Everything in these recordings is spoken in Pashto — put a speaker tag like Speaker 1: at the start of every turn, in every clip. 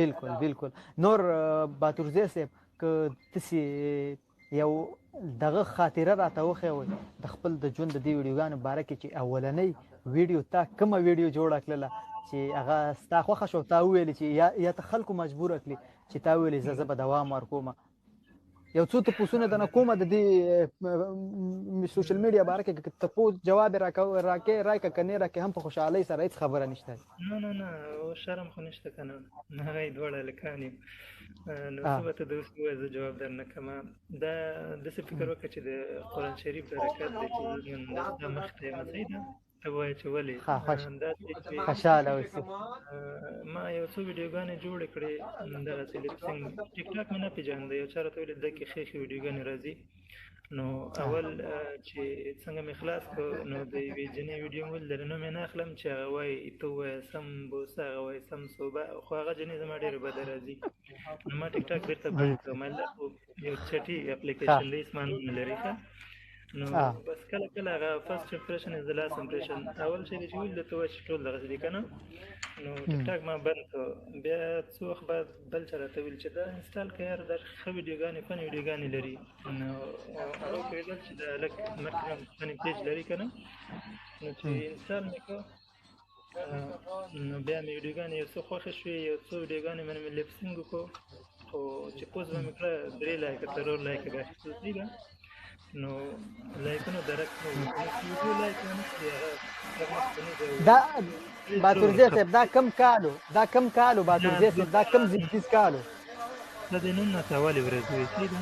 Speaker 1: بالکل بالکل نور باتورزی صاحب که تاسې یو دغه خاطره راته وښیوئ د خپل د ژوند د دې ویډیوګانو باره کې چې اولنۍ ویډیو تا کومه ویډیو جوړه کړله چې هغه ستا خوښه شو تا وویلې چې یا ته خلکو مجبوره کړي چې تا ویلې زه به دوام ورکوم یو څو تپوسونه درنه کومه د دې سوشل میډیا باره کې تپوس جواب راکې راکه که نه راکې هم په خوشحالۍ سره هېڅ خبره نشته
Speaker 2: نه شرم خو نشته که نه هغه یې دواړه هلکان یو نو څه به ته د اوس ووایه زه جواب درنه کومه دا داسې فکر وکړه چې د قرآن شریف برکت دی چې نن دا مخ ته یم صحیح ده ته ووایه چې ولې
Speaker 1: خوشحاله اوسې
Speaker 2: ما یو څو ویډیوګانې جوړې کړې دغسې لپسینګ ټیک ټاک مې نه پېژانده یو چا راته ویلې ده کې ښې ویډیوګانې راځي نو اول چې څنګه مې خلاص کړ نو د یوې جنۍ ویډیو مې ولیدله نوم یې نه اخلم چې هغه وایي ته ووایه سم بوسه هغه وایي سم صوبه خو هغه جنۍ زما ډېره بده راځي نو ما ټیک ټاک بېرته بند کړم خو یو چټي اپلیکیشن دی هېڅ معنی نه لري ښه نو بس کله هغه فرست امپریشن از د لاست امپریشن اول شی دی چې ولیده ته وایه چې ټول دغسې دي که نه نو ټیک ټاک ما بند کړ بیا څو وخت بعد بل چا راته ویل چې دا انسټال کړه یار دا ښه ویډیوګانې فني ویډیوګانې لري نو هغه وپوهېدل چې دا هلک مکسیمم فني پیج لري که نه نو چې انسټال مې کړ نو بیا مې ویډیوګانې یو څه خوښې شوې یو څو ویډیوګانې باندې مې لپسینګ وکړو خو چې پوسټ به مې کړه 3 لایکه 4 لایکه به اخیستل صحیح ده نو لایکونو درک ویډیو لایک نه کړي
Speaker 1: دا باتورزی صاحب دا کم کالو باتورزی صاحب دا کم زیږدیز کالو
Speaker 2: دا د 19 اولې ورځې وې صحیح
Speaker 1: ده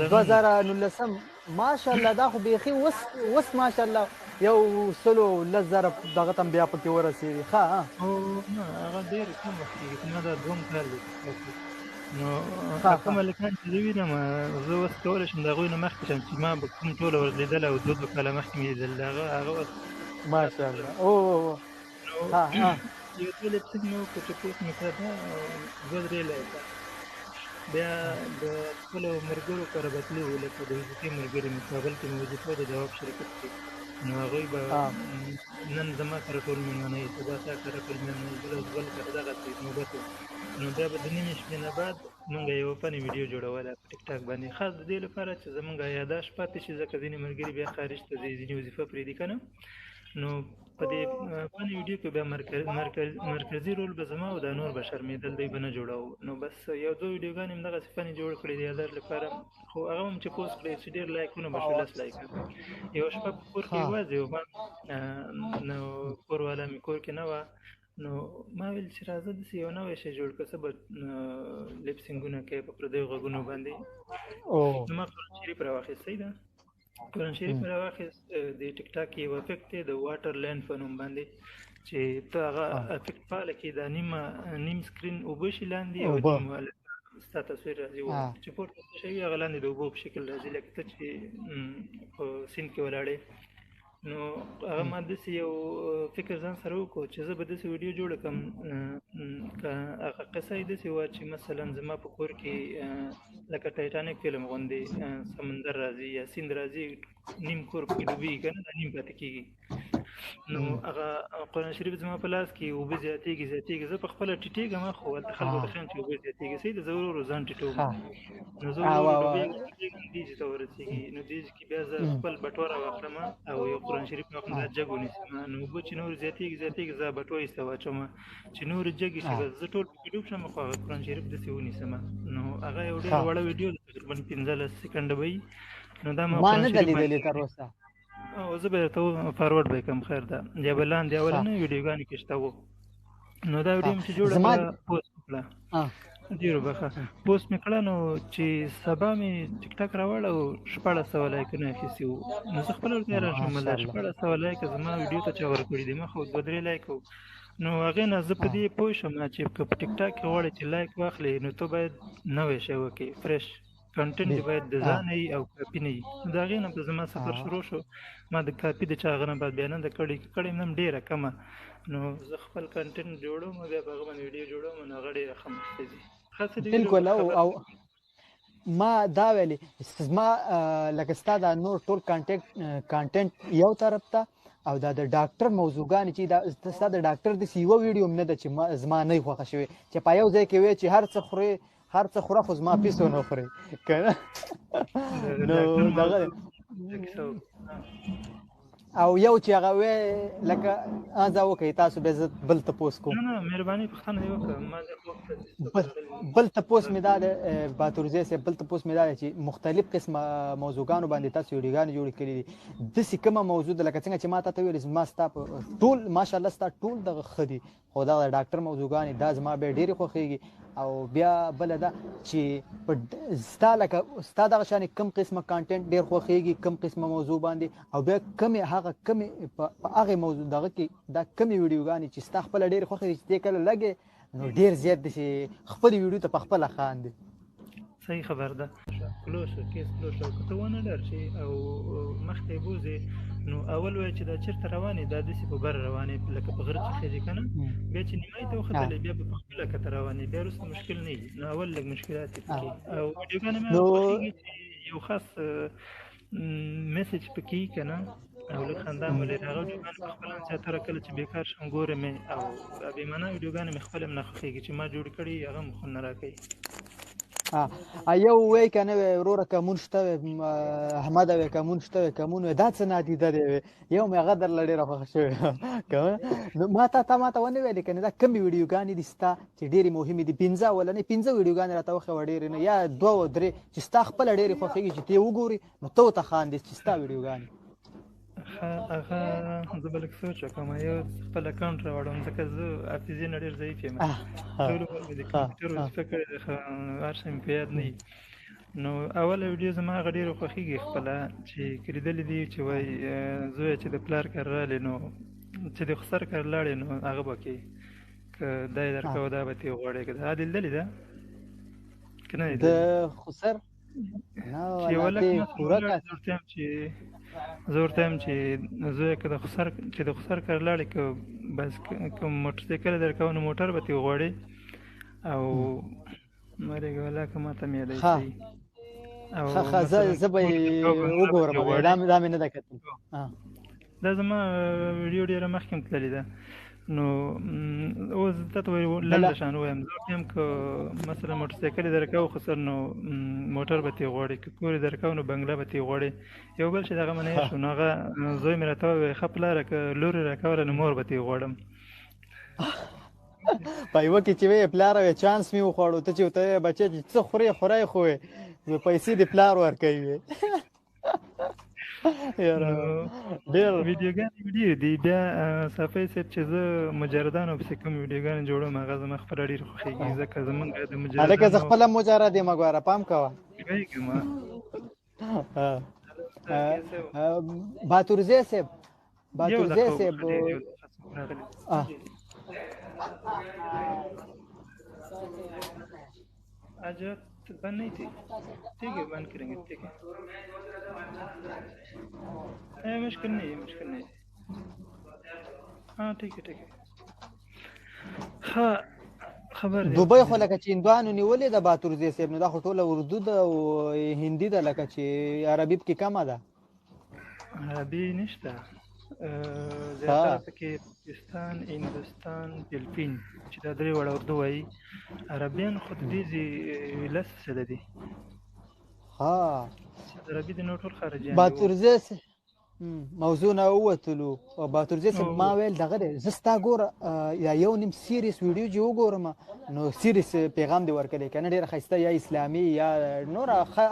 Speaker 1: 2019 ماشاءالله دا خو بیخي اوس ماشاءالله یو 110,000 دغه تم بیا پکې ورسېږي ښه
Speaker 2: نه هغه ډېر کم وخت کېږي ما دا دوم کال دی نو کوم هلکان چې زه وینم زه اوس کولی شم د هغوی نه مخکې شم چې ما به کوم ټوله ورځ لیدل او 2 کاله مخکې مې لیدل هغه اوس
Speaker 1: ماشاءالله
Speaker 2: یو څه لپسینګ مې وکړو چې پوسټ مې کړه دا 2-3 لایکه بیا د خپلو ملګرو کره به تللي وو لکه د وظیفې ملګري مې کابل کې مې وظیفه د جواب شرکت کې نو هغوی به نن زما سره ټول مېلمانه یي سبا تا سره ټول مېلمانه یي بل سره دغسې نوبت و نو بیا به د نیمې شپې نه بعد مونږ یوه فني ویډیو جوړوله په ټیک ټاک باندې خاص د دې لپاره چې زمونږ یاداشت پاتې شي ځکه ځینې ملګري بیا خارج ته ځي ځینې وظیفه پرېږدي که نه نو په دې فني ویډیو کې بیا مرکزي رول به زما او دا نور به شرمېدل دوی به نه جوړوو نو بس یو 2 ویډیوګانې هم دغسې فني جوړ کړې د یاداشت لپاره خو هغه هم چې پوسټ کړې چې ډېر لایکونه به شو 10 لایکه یوه شپه په کور کې یوازې وم نو کور والا مې کور کې نه وه نو ما ویل چې راځه داسې یو نوی شی جوړ کړه څه به لپسینګونه کوې په پردیو غږونو باندې نو ما قرآن شریف راواخېست صحیح ده قرآن شریف مې راواخېست د ټیک ټاک کې یو افیکټ دی د واټر لینډ په نوم باندې چې ته هغه افیکټ فعاله کړې دا نیم سکرین اوبه شي لاندې او ستا تصویر راځي چې پورته څه شی وي هغه لاندې د اوبو په شکل راځي لکه ته چې په سیند کې ولاړې نو هغه ما داسې یو فکر ځان سره وکړو چې زه به داسې ویډیو جوړه کړم که هغه قصه یې داسې وه چې مثلا زما په کور کې لکه ټایټانیک فلم غوندې سمندر راځي یا سیند راځي نیم کور پکې ډوبېږي که نه دا نیم پاتې کېږي نو هغه قرآن شریف زما په لاس کې اوبه زیاتېږي زه په خپله ټیټېږم خو هلته خلکو ته ښیم چې اوبه زیاتېږي صحیح ده زه ورو ورو ځان ټیټوم نو زه ورو ورو ډوبېږم دیجې ته ورسېږي نو دیجې کې بیا زه خپل بټوره واخلم او یو قرآن شریف مې واخلم دا جګ ونیسم نو اوبه چې نور زیاتېږي زه بټوه ایسته واچوم چې نور جګې شي بس زه ټول پکې ډوب شم خو هغه قرآن شریف داسې ونیسم نو هغه یو ډېر وړه ویډیو ده تقریبا 15 سکنډه به وي نو دا
Speaker 1: ما نه ده لیدلې تر اوسه
Speaker 2: او زه به درته فارورډ به کړم خیر ده یا به لاندې اولنۍ ویډیوګانې کې شته وو نو دا ویډیو مې چې جوړه کړه پوسټ کړه ډېرو بخښه پوسټ مې کړه نو چې سبا مې ټیک ټاک راوړ او 1400 لایکونه اخیستي وو نو زه خپله ورته حیران شوم مله 1400 لایکه زما ویډیو ته چا ورکړي دي ما خو 2-3 لایکه نو هغې نه زه په دې پوه شم چې که په ټیک ټاک کې غواړې چې لایک واخلې نو ته باید نوی شی وکړې فرش کنټنټ باید د ځانه وي او کاپي نه وي د هغې نه به زما سفر شروع شو ما د کاپي د چا هغه نه بعد بیا نه ده کړې مې هم ډېره کمه نو زه خپل کنټنټ جوړوم او بیا په هغه باندې ویډیو جوړوم نو هغه ډېره ښه مخته ځي
Speaker 1: بالکل او ما دا ویلې زما لکه ستا دا نور ټول کانټنټ یو طرف ته او دا د ډاکټر موضوعګانې چې دا ستا د ډاکټر داسې یوه ویډیو هم نه ده چې زما نه خوښه شوې چې په یو ځای کې وایي چې هر څه خوره خو زما پیسو نه خوري که نه نو دغه او یو چې هغه وی لکه ځه وکړئ تاسو بیا زه بل تپوس کوم
Speaker 2: نه مهرباني پوښتنه دې وکړه ما
Speaker 1: بل تپوس مې دا دی باتورزی صاحب بل تپوس مې دا دی چې مختلف قسمه موضوعګانو باندې تاسو ویډیوګانې جوړې کړي دي داسې کومه موضوع ده لکه څنګه چې ما ته ویل زما ستا په ټول ماشاءالله ستا ټول دغه ښه دي خو دغه د ډاکټر موضوعګانې دا زما بیا ډېرې خوښېږي او بیا بله ده چې ستا دغه شانې کوم قسمه کانټینټ ډېر خوښېږي کوم قسمه موضوع باندې او بیا کومې په هغې موضوع دغه کې دا کومې ویډیوګانې چې ستا خپله ډېرې خوښې دي چې ته کله لګې نو ډېر زیات دي چې خپلې ویډیو ته په خپله خاندې
Speaker 2: صحیح خبر ده کلوز کیس کلوز او که ته ونه لرشي او مخکې بوځې نو اول وایي چې دا چېرته روانې دا داسې په بر روانې لکه په غره چې خېږي که نه بیا چې نیمایي ته وختلې بیا به په خپله کته روانې بیا وروسته مشکل نه وي نو اول لږ مشکلات یې پکې او ویډیوګانې مې خوښېږي چې یو خاص میسج پکې وي که نه او لږ خندا مو لري هغه ویډیوګانې په خپله زیاتره کله چې بیکار شم ګورم او بې معنا ویډیوګانې مې خپله هم نه خوښېږي چې ما جوړ کړي هغه مو خوند نه راکوي
Speaker 1: یو وی که نه وی وروره کمون شته وی احمده وی کمون شته وی کمون وی دا څه نادیده دی وی یو مې هغه درله ډېره خوښه شوې نو تا ما ته ونه ویلې که نه دا کومې ویډیوګانې دي ستا چې ډېرې مهمې دي پنځه اولنۍ پنځه ویډیوګانې راته وښیوه ډېرې نه یا دوه درې چې ستا خپله ډېرې خوښېږي چې ته یې وګورې نو ته ورته خاندې چې ستا ویډیوګانې
Speaker 2: هغه زه به لږ سوچ وکړم یو خپل اکاونټ راوړم ځکه زه حافظې نه ډېر ضعیف یم ټول عمر مې د کمپیوټر وظیفه کړې ده هر څه مې په یاد نه وي نو اوله ویډیو زما هغه ډېره خوښېږي خپله چې لیدلې دي چې وایي زویه چې د پلار کار راغلې نو چې د خسر کار لاړې نو هغه به کې که دا یې درکوه دا به ترې غواړې که دا لیدلې ده که نه
Speaker 1: د خسر
Speaker 2: چې یوه لک زه ورته یم چې زویه که د خسر کار لاړې که بس که موټرسایکل یې درکوه نو موټر به ترې غواړې او مرګ ولا که ما ته مې یادوي
Speaker 1: زه به یې وګورم دا مې نه ده کتل
Speaker 2: دا زما ویډیو ډېره مخکې هم تللې ده نو اوس تا ته لنډه شان ووایم زه ورته یم که مثلا موټرسایکل یې درکوو خسر نو موټر به ترې غواړې که کور یې درکوو نو بنګله به ترې غواړې یو بل شی دغه منع شو نو هغه زوی مې راته وویل ښه پلاره که لور یې راکوله نو مور به ترې غواړم
Speaker 1: په یوه کې چې وی پلاره وی چانس مې وخوړو ته چې ورته بچی چې څه خورې خورای خو وی پیسې د پلار ورکوي وی
Speaker 2: ډېر ویډیوګانې ډېرې دي بیا صافی صاحب چې زه مجردانو پسې کوم ویډیوګانې جوړوم هغه زما خپله ډېر خوښېږي ځکه زمونږ د مجردانو
Speaker 1: هلکه زه خپله مجرد یم ګوره پام کوه
Speaker 2: پوهېږم
Speaker 1: باتورزی صاحب
Speaker 2: आजा बंद नहीं थी ठीक है बंद करेंगे ठीक है मुश्किल नहीं हाँ ठीक है हाँ خبر
Speaker 1: دوبۍ خو لکه چې هندوانو نیولې ده باتورزی صاحب نو دا خو ټوله اردو ده او هندي ده لکه چې عربي پکې کمه ده
Speaker 2: عربي نشته زیاتره پکې پاکستان هندوستان فلپین چې دا درې وړه اردو وایي عربیان خو د دې لس څه دي عربي د نور ټول خارجیان
Speaker 1: باتورزی موضوع نه ووتلو او باتورزی صاحب ما ویل دغه دی زه ستا ګوره یا یو نیم سیریس ویډیو چې وګورم نو سیریس پیغام دې ورکړی که نه ډېره ښایسته یا اسلامي یا نور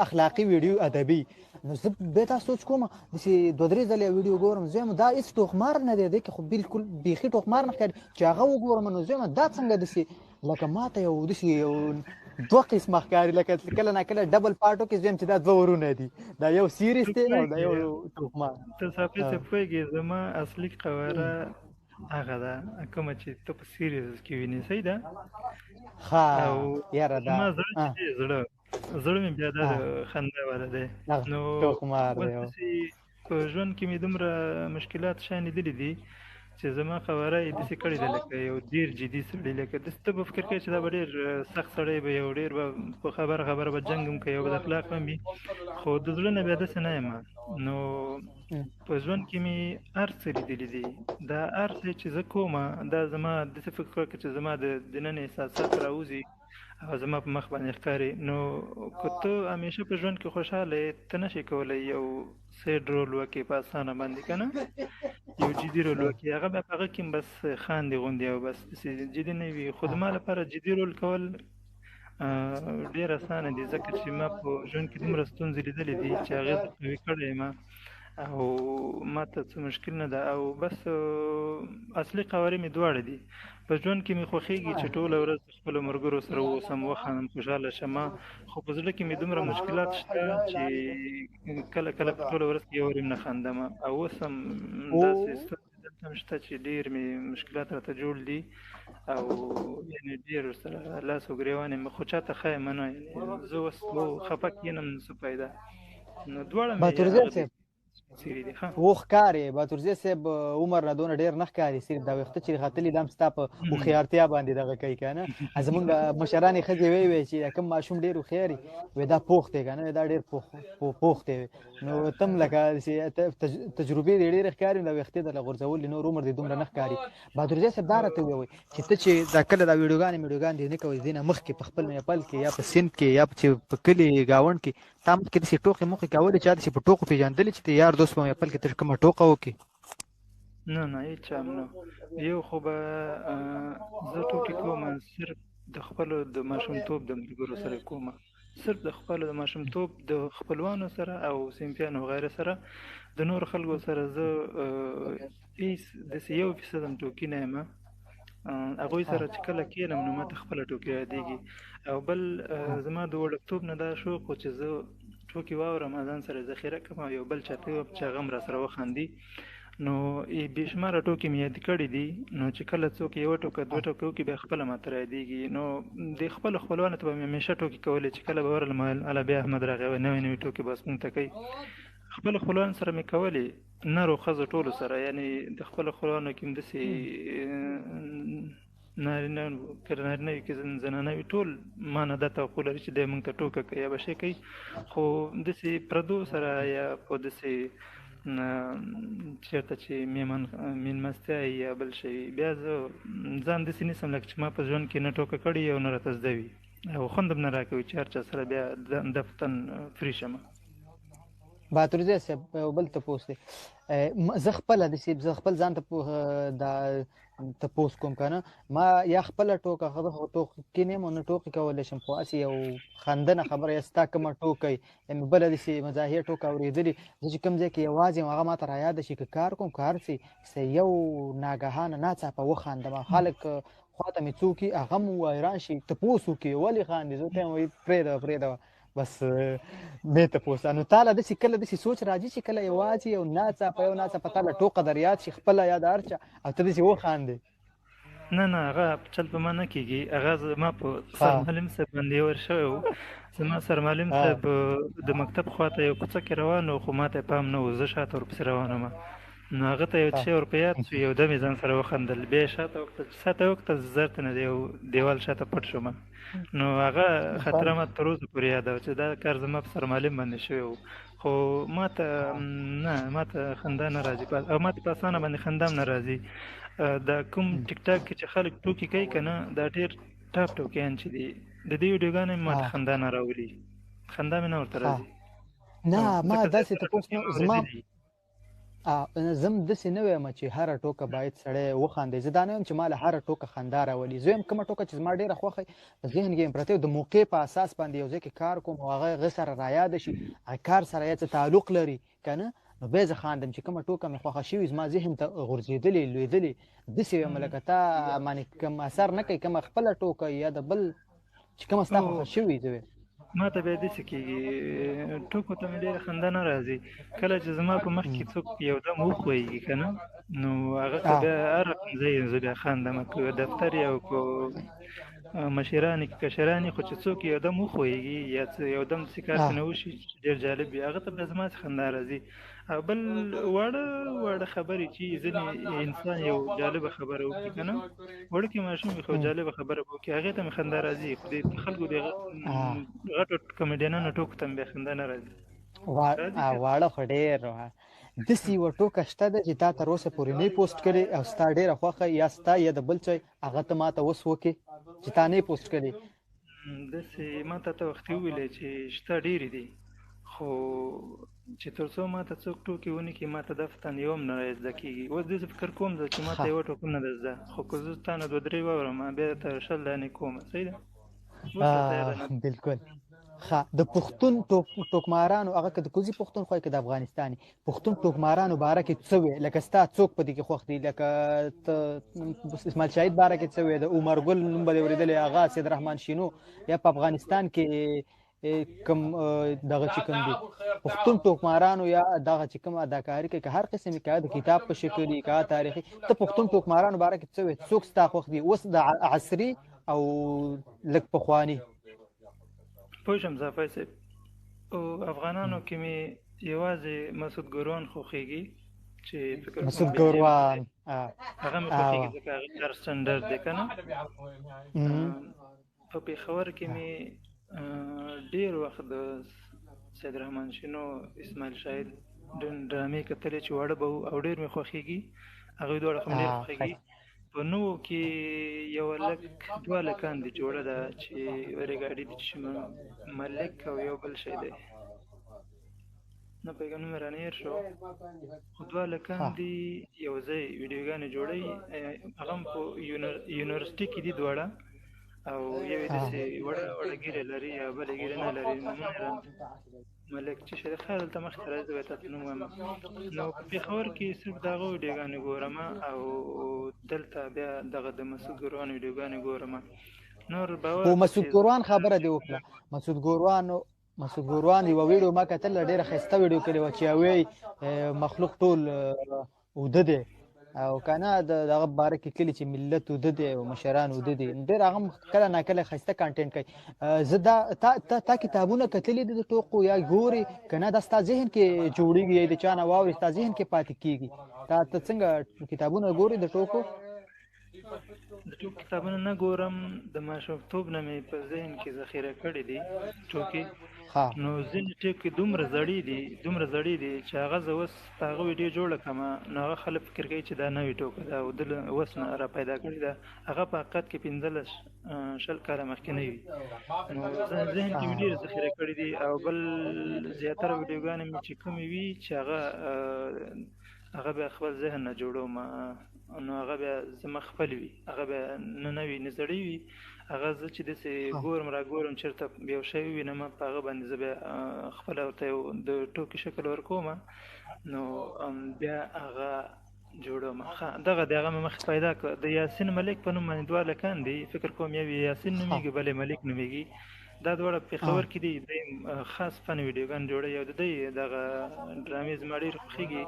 Speaker 1: اخلاقي ویډیو ادبي نو زه بیا دا سوچ کوم داسې دوه درې ځله ویډیو ګورم زه وایم دا هېڅ ټوخمار نه دی دی که خو بلکل بیخي ټوخمار نه ښکاري چې هغه وګورم نو زه وایم دا څنګه داسې لکه ما ته یو داسې دوه قسمه ښکاري لکه کله نه کله ډبل پارټو کې زه وایم چې دا دوه ورونه دي دا یو سیریس دی او دا یو ټوخمار
Speaker 2: ته صافي صاحب پوهېږې زما اصلي قواره هغه ده کومه چې ته په سیریز کې وینې صحیح ده
Speaker 1: یاره دا
Speaker 2: زما زړه چې دی زړه مې بیا دا خندا والا دی نو په ژوند کې مې دومره مشکلات شیان لیدلي دي چې زما قواره یې داسې کړې ده لکه یو ډېر جدي سړی لکه داسې ته به فکر کوې چې دا به ډېر سخت سړی به یو ډېر به په خبره به جنګ هم کوي او بد اخلاق هم وي خو د زړه نه بیا داسې نه یم نو په ژوند کې مې هر څه لیدلي دي. دا هر څه چې زه کومه دا زما داسې فکر وکړه چې زما د دننه احساسات راوځي او زما په مخ باندې ښکاري. نو که ته همیشه په ژوند کې خوشحاله یې ته نشې کولی یو سیډ رول وکړې په اسانه باندې که نه یو جدي رول وکړي هغه بیا په هغه کې هم بس خاندې غوندې او بس داسې جدي نه وي. خو زما لپاره جدي رول کول ډېر اسانه دي ځکه چې ما په ژوند کې دومره ستونزې لیدلې دي چې هغې زه قوي کړی یم او ما ته څه مشکل نه ده او بس اصلي قوارې مې دواړه دي. په ژوند کې مې خوښېږي چې ټوله ورځ د خپلو ملګرو سره واوسم وخاندم خوشحاله شم خو په زړه کې مې دومره مشکلات شته چې کله کله په ټوله ورځ کې یو وار هم نه خاندم او اوس هم داسې ستونزې دلته هم شته چې ډېر مې مشکلات راته جوړ دي او یعنې ډېر ورسره لاس و ګرېوان یم خو چاته ښایم نه یعنې زه اوس خفه کښېنم نو څه فایده. نو دواړه مې
Speaker 1: باتورزی صاحب
Speaker 2: څیرې دي ښه
Speaker 1: و ښکارې باتورزی صاحب عمر نه دونه ډېر نه ښکاري صرف دا ویښته چې ختلي دا هم ستا په هوښیارتیا باندې دغه کوي که نه زمونږ مشرانې ښځې وی چې کوم ماشوم ډېر هوښیار وي دا پوخ دی که نه دا ډېر پوخ دی نو ته هم لکه تجربې دې ډېرې ښکاري دا ویښتې درله غورځولې نور عمر دې دومره نه ښکاري. باتورزی صاحب دا راته ووایي چې ته چې دا کله دا ویډیوګانې دې نه کوئ دې نه مخکې په خپل نیپال کې یا په سیند کې یا په کلي ګاونډ کې تا مخکې داسې ټوکې موخې کولې چا داسې په ټوکو پېژندلې چې د یار دوست په نیپال کې ته کومه ټوکه وکړې؟
Speaker 2: نه نه هېڅ چا هم نه. یو خو به زه ټوکې کوم صرف د خپلو د ماشومتوب د ملګرو سره کوم صرف د خپلو د ماشومتوب د خپلوانو سره او صنفیانو وغیره سره د نور خلکو سره زه هېڅ داسې 1% هم ټوکي نه یم. هغوی سره چې کله کښېنم نو ماته خپله ټوکې یادېږي او بل زما د وړکتوب نه دا شوق و چې زه ټوکې واورم ځان سره ذخیره کړم او یو بل چاته ووایم چې هغه هم راسره وخاندي. نو بې شماره ټوکې مې یاد کړي دي نو چې کله څوک یوه ټوکه دوه ټوکه وکړي بیا خپله ماته رایادېږي. نو د خپلو خپلوانو ته به مې همیشه ټوکې کولې چې کله به ورغلم هله بیا احمد راغی نوې نوې ټوکې به موږ ته کوي. خپلو خپلوانو سره مې کولې نر و ښځو ټولو سره یعنې د خپلو خپلوانو کې هم داسې نارینه که نارینه وي که زنانه وي ټول ما نه دا توقع لري چې دی موږ ته ټوکه کوي یا به شی کوي خو داسې پردو سره یا په داسې چېرته چې مېلمستیا یا بل شی بیا زه ځان داسې نیسم لکه چې ما په ژوند کې نه ټوکه کړې او نه راته زده وي او خوند هم نه راکوي چې هر چا سره بیا دفتن فري شم.
Speaker 1: باتورزی صاحب بل تپوس دی زه خپله داسې زه خپل ځان ته دا تپوس کوم که نه ما یا خپله ټوکه ټوکې نه یم او نه ټوکې کولی شم خو هسې یو خندنه خبره یا ستا کومه ټوکه یې بله داسې مزاحیه ټوکه اورېدلې زه چې کوم ځای کې یوازې یم هغه ما ته رایاده شي که کار کوم که هر څه یو ناګهانه ناڅاپه وخاندم خلک خواته مې څوک وي هغه هم حیران شي تپوس وکړي ولې خاندې زه ورته وایم وایي پرېږده بس مې تپوس نو تا له داسې کله داسې سوچ راځي چې کله یوازې یو ناڅاپه تا له ټوکه در یاد شي خپله یا د هر چا او ته داسې وخاندې؟
Speaker 2: نه نه هغه چل په ما نه کېږي هغه زما په سرمعلم صاحب باندې ور شوی و. زما سرمعلم صاحب د مکتب خواته یو کوڅه کې روان و خو ما ته پام نه و زه شاته ورپسې روان وم نو هغه ته یو شی ورپه یاد شو یو دم یې ځان سره وخندل بیا یې شاته وکتل زر ته نه د یو دیوال شاته پټ شوم نو هغه خاطره ما تر اوسه پورې یاده وه چې دا کار زما په سرمعلم باندې شوی و خو ما ته خندا نه راځي او ما ته په اسانه باندې خندا هم نه راځي. دا کوم ټیک ټاک کې چې خلک ټوکې کوي که نه دا ډېر ټاپ ټوکیان چې دي د دې ویډیوګانې مې ما ته خندا نه راولي خندا مې نه ورته راځي.
Speaker 1: نه ما داسې تپوس زما زه هم داسې نه وایم چې هره ټوکه باید سړی وخاندي زه دا نه وایم چې ما له هره ټوکه خندا راولي زه وایم کومه ټوکه چې زما ډېره خوښه په ذهن کې یم پرته د موقع په اساس باندې یو ځای کې کار کوم او هغه سره رایاده شي هغه کار سره یې څه تعلق لري که نه نو بیا زه خاندم چې کومه ټوکه مې خوښه شوي زما ذهن ته غورځېدلې لوېدلې داسې وایم لکه تا باندې کوم اثر نه کوي کومه خپله ټوکه یا د بل چې کومه ستا خوښه شوي زه وایم
Speaker 2: ما ته بیا داسې کېږي ټوکو ته مې ډېره خندا نه راځي کله چې زما په مخ کې څوک یو دم وښویېږي که نه نو هغه ته بیا هر رقم ځای زه بیا خاندم که دفتر یې او که مشران کې کشران خو چې څوک یو دم وښویېږي یا یو دم داسې کار څه نه وشي چې ډېر جالب وي هغه ته بیا زما خندا راځي. او بل واړه خبرې چې ځینې انسان یو جالبه خبره وکړي که نه وړوکی ماشوم وي خو جالبه خبره به وکړي هغې ته مې خندا راځي خو د خلکو د غټو کمیډیانانو ټوکو ته مې بیا خندا نه راځي.
Speaker 1: واړه خو ډېر داسې یوه ټوکه شته ده چې تا تر اوسه پورې نه پوسټ کړې او ستا ډېره خوښه یا ستا یا د بل څه هغه ته ما ته اوس وکړې چې تا نه پوسټ کړې؟
Speaker 2: داسې ما ته وختي وویلې چې شته ډېرې دي، خو چې تر څو ما ته څوک ټوکې ونه کړي ما ته دا فتن یو هم نه زده کېږي. اوس داسې فکر کوم زه چې ما ته یوه ټوکه نه ده زده، خو که زه تا نه دوه درې واورم بیا ته شل دانې کوم. صحیح ده؟
Speaker 1: بالکل. ښه، د پښتون ټوکمارانو هغه که د کوزي پښتون خوای که د افغانستاني پښتون ټوکمارانو باره کې څه وې؟ لکه ستا څوک په دې کې خوښ دي؟ لکه اسماعیل شاهید باره کې څه وې؟ د عمر ګل نوم به دې اورېدلی، هغه سید رحمان شینو، یا په افغانستان کې کوم دغه چې کوم دي پښتون ټوکمارانو یا دغه چې کوم اداکاري کوي که هر قسم یې که د کتاب په شکل وي که تاریخي، ته پښتون ټوکمارانو باره کې څه وې؟ څوک ستا خوښ دي اوس د عصري او لږ پخواني؟
Speaker 2: پوه شم زافی صاحب. او افغانانو کې مې یوازې مسعود ګوروان خوښېږي چې فکر
Speaker 1: مسعود ګوروان
Speaker 2: هغه مې خوښېږي ځکه هغه هر سټنډرډ دی که نه. په پېښور کې مې ډېر وخت د سید رحمان شینو، اسماعیل شاهید ډرامې کتلې چې واړه به وو او ډېر مې خوښېږي، هغوی دواړه خو مې ډېر خوښېږي. په نوو کې یو هلک دوه هلکان دي جوړه ده چې اورېګاډي دي چې ملک او یو بل شی دی نه پوهېږم نوم یې رانه هېر شو، خو دوه هلکان دي یو ځای ویډیوګانې جوړوي، هغه هم په یونیورسټي کې دي دواړه، او یو یې داسې وړه وړه ږیرې لري او بله ږیرې نه لري. نومونه یې ملک چې شی دی، خیر دلته مخکې ته راځي به تاته نوم وایم. نو په پېښور کې صرف د هغه ویډیوګانې ګورم او دلته بیا دغه د مسعود ګوروان ویډیوګانې ګورم. نور باور
Speaker 1: خو مسعود ګوروان خبره دې وکړه، مسعود ګوروان یوه ویډیو ما کتله، ډېره ښایسته ویډیو کړې وه چې هغې مخلوق ټول اوده دی او که نه دغه باره کې کلي چې ملت اوده دی او مشران اوده دي، ډېر هغه هم کله ناکله ښایسته کانټینټ کوي. زه دا تا کتابونه کتلي دي د ټوکو یا ګورې که نه؟ دا ستا ذهن کې جوړېږي یا د چا نه واورې ستا ذهن کې پاتې کېږي؟ ته څنګه کتابونه ګورې د ټوکو؟
Speaker 2: د ټوکو کتابونه نه ګورم، د ماشومتوب نه مې په ذهن کې ذخیره کړي دي ټوکې. نو ځینې ټوکې دومره زړې دي چې هغه زه اوس په هغه ویډیو جوړه کړم نو هغه خلک فکر کوي چې دا نوې ټوکه ده او ده اوس نه را پیدا کړې ده، هغه په حقیقت کې 15-20 کاله مخکې نه وي. نو ذهن کې مې ډېرې ذخیره کړي دي او بل زیاتره ویډیوګانې مې چې کومې وي چې هغه بیا خپل ذهن نه جوړوم، نو هغه بیا زما خپل وي، هغه بیا نه نوي نه زړې وي، هغه زه چې داسې ګورم را ګورم چېرته یو شی ووینم په هغه باندې زه بیا خپله ورته یو د ټوکې شکل ورکوم نو بیا هغه جوړوم. دغه د هغه مې مخکې پیدا کړ د یاسین ملک په نوم باندې دوه هلکان دي، فکر کوم یو یاسین نومېږي بل یې ملک نومېږي. دا دواړه پېښور کې دي، دوی خاص فن ویډیوګان جوړوي او د دوی دغه ډرامې زما ډېر خوښېږي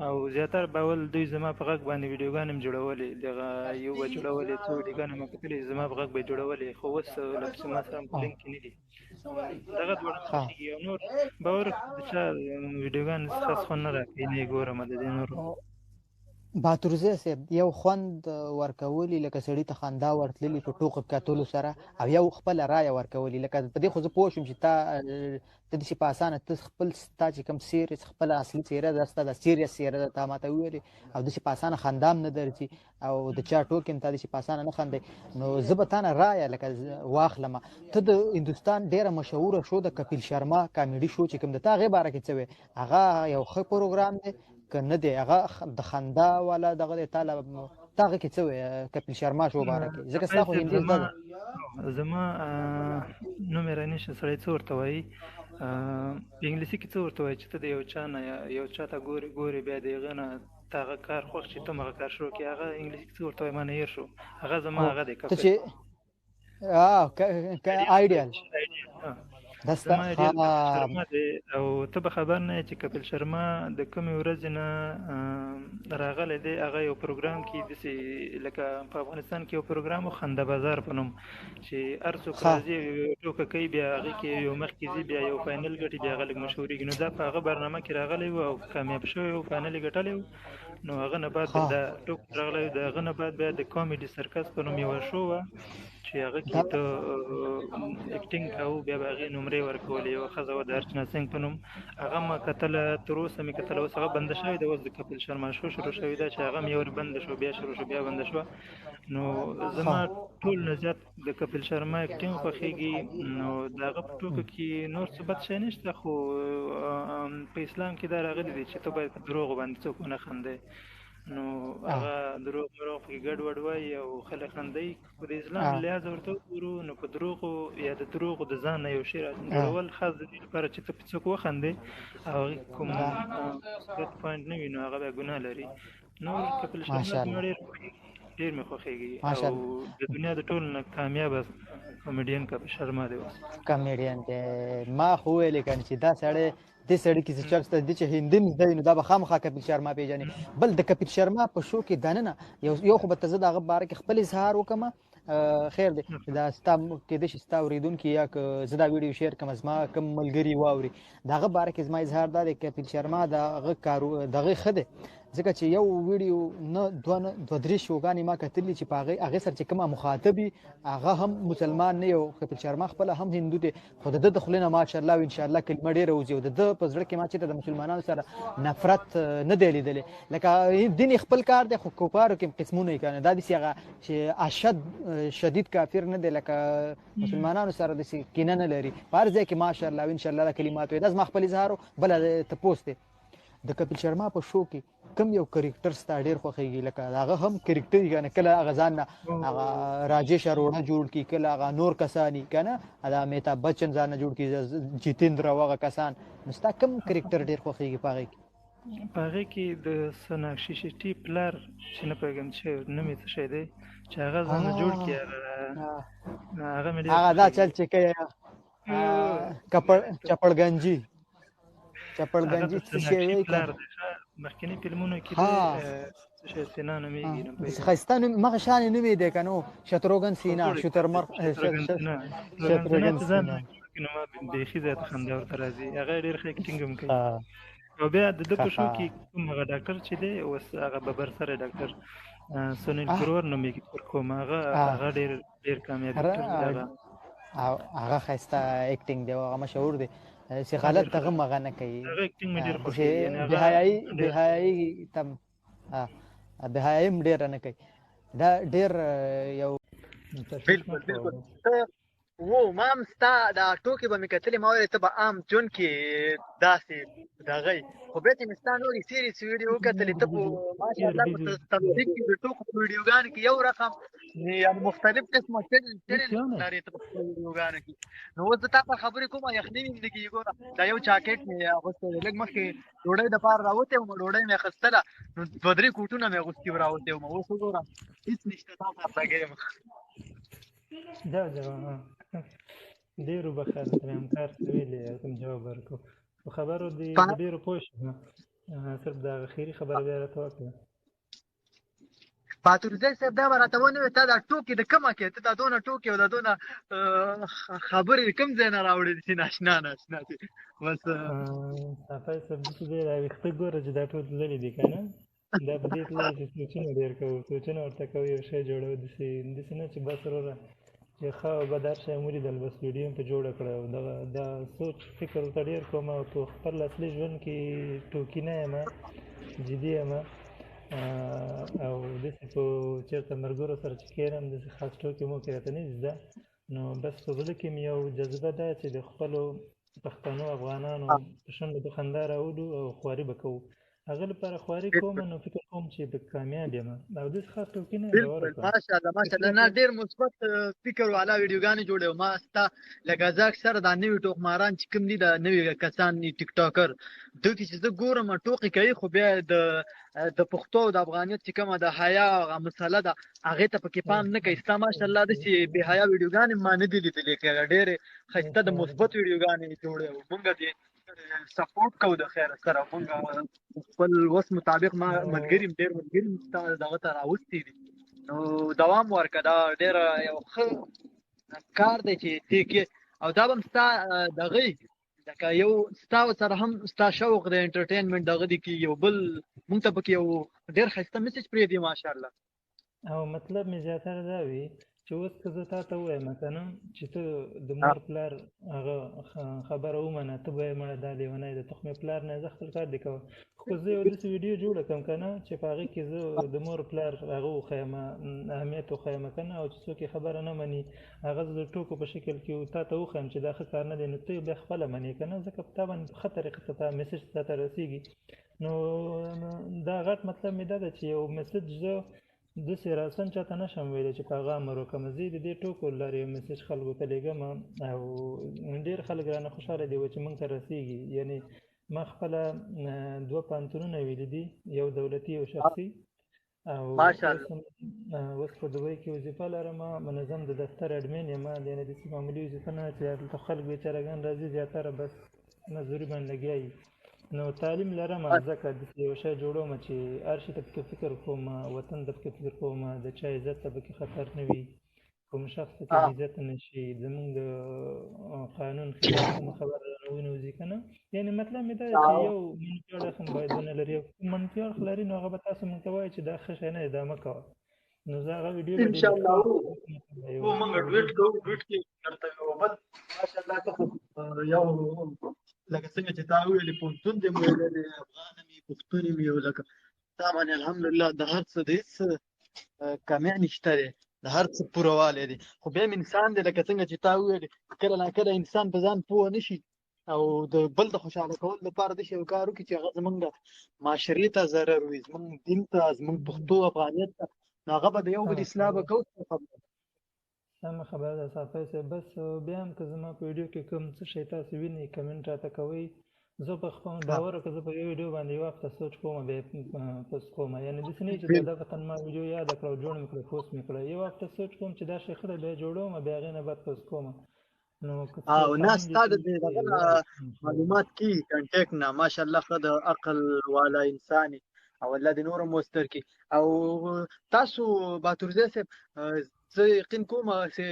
Speaker 2: او زیاتره به اول دوی زما په غږ باندې ویډیوګانې هم جوړولې، دغه یو به جوړولې څو ویډیوګانې مې کتلې زما په غږ به یې جوړولې، خو اوس لږ څه ما سره هم په لینک کې نه دي. دغه دواړه خوښېږي او نور باور د چا ویډیوګانې خاص خوند نه راکوي، نه یې ګورم د دې نورو.
Speaker 1: باتورزی صاحب یو خوند ورکولي لکه سړي ته خندا ورتللي په ټوکه کتلو سره او یو خپله رایه ورکولي، لکه په دې خو زه پوه شوم چې ته داسې په اسانه ته خپل ستا چې کوم سیریس خپله اصلي څېره ده ستا د سیریس څېره ده تا ماته وویلې او داسې په اسانه خندا هم نه درځي او د چا ټوکې هم تا داسې په اسانه نه خندوي، نو زه به تا نه رایه لکه واخلم. ته د هندوستان ډېره مشهوره شو د کپیل شرما کامیډي شو چې کوم د تا هغې باره کې څه وایې؟ هغه یو ښه پروګرام دی که نه دی؟ هغه د خندا والا دغه دی، تا هغه کې څه وایې کپیل شرما شو باره کې؟ ځکه ستا خو هندي زده ده.
Speaker 2: زما نوم یې رانیشه سړی څه ورته وایي په انګلیسي کې څه ورته وایي چې ته د یو چا نه یو چا ته ګورې بیا د هغه نه ته هغه کار خوښ چې ته هم هغه کار شروع کړې، هغه انګلیسي کې څه ورته وایي ما نه هېر شو، هغه زما هغه دی کپیل آیډیال زما شرما دی. او ته به خبر نه یې چې کپیل شرما د کومې ورځې نه راغلی دی، هغه یو پروګرام کې داسې لکه په افغانستان کې یو پروګرام و خنده بازار په نوم چې هر څوک راځي یو ټوکه کوي بیا هغې کې یو مخکې ځي بیا یو فاینل ګټي بیا هغه لږ مشهورېږي، نو دا په هغه برنامه کې راغلی و او کامیاب شوی و، فاینل یې ګټلی و. نو هغه نه بعد دا ټوک راغلی، د هغه نه بعد بیا د کامیډي سرکس په نوم یوه شو وه چې چې هغه کې ته اکټینګ کوو بیا به هغې نمرې ورکولې یوه ښځه وه د ارچنا سنګ په نوم هغه ما کتله تر اوسه مې کتله اوس هغه بنده شوې ده اوس د کپل شرما شو شروع شوې ده چې هغه مې یو بنده شو بیا شروع شو بیا بنده شوه نو زما ټول نه زیات د کپل شرما اکټینګ خوښېږي نو د هغه په ټوکو کې نور څه بد شی نشته خو په اسلام کې دا راغلي دي چې ته باید په دروغو باندې څوک ونه خندې نو هغه دروغ مروغ پکې ګډوډ وایي او خلک خندوي خو د اسلام لحاظ ورته وګورو نو په دروغو یا د دروغو د ځان نه یو شی راجوړول خاص د دې لپاره چې ته په څوک وخندې او هغې کوم بد پوینټ نه وي نو هغه بیا ګناه لري نور کپل شرما زما ډېر مې خوښېږي او د دنیا د ټولو نه کامیابه کامیډین کپل شرما دی اوس
Speaker 1: کامیډین دی ما خو ویلې کنه چې دا سړی دې سړي کې چې چرته دي چې هندي مزده وي نو دا به خامخا کپل شرما پیژني بل د کپل شرما په شو کې دننه یو خو به ته زه د هغه باره کې خپل اظهار وکړم خیر دی دا ستا کېدای شي ستا اورېدونکي یا که زه دا ویډیو شیر کړم زما کوم ملګري واوري د هغه باره کې زما اظهار دا دی کپل شرما د هغه دغه ښه دی ځکه چې یو ویډیو نه دوه درې شوګانې ما کتلي چې په هغې سره چې کومه مخاطب وي هغه هم مسلمان نه یو کپل شرما خپله هم هندو دی خو د ده د خولې نه ماشاءالله او انشاءالله کلمه ډېره وځي او د ده په زړه کې ما چېرته د مسلمانانو سره نفرت نه دی لیدلی لکه دین خپل کار دی خو کفارو کې قسمونه یې که نه دا داسې هغه چې شدید کافر نه دی لکه مسلمانانو سره داسې کینه نه لري په هر ځای کې ماشاءالله او انشاءالله دا کلمات وایي دا زما خپل اظهار و بله تپوس دی د کپل شرما په شو کې کوم یو کرکټر ستا ډېر خوښېږي لکه هغه هم کرکټر وي که نه کله هغه ځان نه هغه راجیش اروړه جوړ کړي کله هغه نور کسان وي که نه دا امیتاب بچن ځان نه جوړ کړي جتیندر او هغه کسان نو ستا کوم کرکټر ډېر خوښېږي په هغې کې
Speaker 2: په هغې کې د سوناکشي شیټي پلار چې نه پوهېږم چې نوم یې څه شی دی چې هغه ځان نه جوړ کړي هغه مې ډېر
Speaker 1: هغه دا چل چې کوي چپړګنجي څه شی وایي
Speaker 2: مخکینی فلمونو کې د سینا نومېږي
Speaker 1: ښایسته نوم مغه شانې نوم یې دی که نو شتروګن سینا شتروګن سینا
Speaker 2: نو ما بیخي زیاته خندا ورته راځي هغه ډېر ښه اکټینګ هم کوي او بیا د ده په شو کې کوم هغه ډاکټر چې دی اوس هغه ببر سره ډاکټر سونیل ګرور نومېږي پر کوم هغه ډېر کامیاب
Speaker 1: هغه ښایسته اکټینګ دی هغه مشهور دی چې غلط دغه مغه نه کوي
Speaker 2: هغه اکټینګ مې ډېر خوښېږي
Speaker 1: بهایي هم ډېره نه کوي دا ډېر یو بالکل ما هم ستا دا ټوکې به مې کتلې ما ویل ته به عام ژوند کې داسې دغه خو بیا چې مې ستا نورې سیریس ویډیو وکتلې ته په ماشاءالله په تصدیق کې د ټوکو په ویډیوګانو کې یو رقم یعنې مختلف قسمه چلنج لرې ته په خپلو ویډیوګانو کې نو اوس زه تا ته خبرې کوم یخني مې نه کېږي ګوره دا یو چاکلیټ مې اغوستی دی لږ مخکې ډوډۍ دپاره راوتی وم ډوډۍ مې اخیستله نو دوه درې کوټونه مې اغوستي وو راوتی وم اوس وګوره هېڅ نشته تا ته لګی یم
Speaker 2: ډېرو بخښه درته همکار څه ویلې کوم جواب ورکړو په خبرو د ډېرو پوه شوم صرف د اخري خبره بیا راته وکړه
Speaker 1: باتورزی صاحب دا به راته ونوې تا دا ټوکې د کومه کې ته دا دونه ټوکې او دا دونه خبرې د کوم ځای نه راوړې دي چې ناشنا دي بس
Speaker 2: صفای صاحب داسې دی دا ویښته ګوره چې دا ټول تللي دي که نه دا په دې تللي چې سوچونه ډېر کوو سوچونه ورته کوو یو شی جوړوو داسې نه چې بس وروره چې ښه او بد هر شی مې ولیدل بس ویډیو مې پرې جوړه کړه او دا سوچ فکر ورته ډېر کوم او په خپل اصلي ژوند کې ټوکي نه یم جدي یم او داسې په چېرته ملګرو سره چې کښېنم داسې خاص ټوکې موکې راته نه دي زده نو بس په زړه کې مې یو جذبه ده چې د خپلو پښتنو افغانانو په شونډو به خندا راوړو او خواري به کوو هغه لپاره خواري کوم نو فکر کوم چې به کامیاب یم او داسې خاص ټوکې نه
Speaker 1: ماشاءالله نه ډېر مثبت فکر والا ویډیوګانې جوړوي ما ستا لکه زه اکثره دا نوي ټوکماران چې کوم دي دا نوي کسان دي ټیک ټاکر دوی کې چې زه ګورم ټوکې کوي خو بیا د پښتو او د افغانیت چې کومه د حیا هغه مسله ده هغې ته پکې پام نه کوي ستا ماشاءالله داسې بې حیا ویډیوګانې ما نه دي لیدلې ډېرې ښایسته د مثبت ویډیوګانې جوړوي مونږ دې سپورټ کوو د خیر سره مونږ خپل وس مطابق ما ملګري ډېر ملګري ستا دغه ته راوستي دي نو دوام ورکړه دا ډېر یو ښه کار دی چې ته کې او دا به هم ستا دغه لکه یو ستا سره هم ستا شوق د انټرټینمنټ دغه دی کې یو بل مونږ ته پکې یو ډېر ښایسته میسج پرېږدي ماشاءالله
Speaker 2: او مطلب مې زیاتره دا وي چې چې اوس که زه تا ته ووایم که نه چې ته د مور پلار هغه خبره ومنه ته به یې مړه دا لیونی دی ته خو مې پلار نه زه خپل کار دې کوه خو زه یو داسې ویډیو جوړه کړم که نه چې په هغې کې زه د مور پلار هغه وښیم اهمیت وښیم که نه او چې څوک یې خبره نه مني هغه زه د ټوکو په شکل کې تا ته وښیم چې دا ښه کار نه دی نو ته بیا خپله منې که نه ځکه په تا باندې ښه طریقه ته میسج تا ته رسېږي نو دا غټ مطلب مې دا ده چې یو میسج زه داسې راسن چاته نشم ویلی چې په هغه امر وکړم زه د دې ټوکو له لارې یو میسج خلکو ته لېږم او ډېر خلک رانه خوشحاله دي چې موږ ته رسېږي یعنې ما خپله 2 پوهنتونونه ویلي دي یو دولتي او شخصي او اوس په دوبۍ کې وظیفه لرم منظم د دفتر اډمین یم یعنې داسې معمولي وظیفه نه چې هلته خلک بیچارهګان راځي زیاتره بس مزدوري باندې لګیا وي نو تعلیم لرم ځکه داسې یو شی جوړوم چې هر شي ته پکې فکر کوم وطن ته پکې فکر کوم د چا عزت ته پکې خطر نه وي کوم شخص ته عزت نه شي زموږ د قانون خلاف کومه خبره رانوځي که نه یعنې مطلب مې دا چې یو منفي اړخ هم باید ونه لري او منفي اړخ لري نو هغه به تاسو موږ ته وایي چې دا ښه شی نه دی دا مه کوه نو زه هغه ویډیو
Speaker 3: انشاءالله موږ ډویټ کوو ډویټ کې درته یو بل ماشاءالله ته یو لکه څنګه چې تا ویلې پوهنتون دې مو ویلې افغان مې پښتون مې یو لکه تا باندې الحمدلله د هر څه د هېڅ کمی نشته دی د هر څه پورووالی دی خو بیا هم انسان دی لکه څنګه چې تا وویلې کله ناکله انسان په ځان پوه نه شي او د بل د خوشحاله کولو لپاره داسې یو کار وکړي چې هغه زموږ معاشرې ته ضرر وي زموږ دین ته زموږ پښتو افغانیت ته نو هغه به د یو بل اصلاح به کوو
Speaker 2: سمه خبره ده صافی صاحب بس بیا هم که زما په ویډیو کې کوم څه شی تاسو وینئ کمنټ راته کوئ زه په خپل باور وکړه زه په یو ویډیو باندې یو هفته سوچ کوم بیا پوسټ کوم یعنې داسې نه چې دغه تن ما ویډیو یاده کړه او جوړ مې کړه پوسټ مې کړه یو هفته سوچ کوم چې دا شی ښه دی بیا جوړوم بیا هغې نه بعد پوسټ کوم نو
Speaker 3: نه ستا د دغه معلومات کې کنټیکټ نه ماشاءالله ښه د عقل والا انسان او الله دې نور هم وستر کړي او تاسو باتورزی صاحب زه یقین کوم چې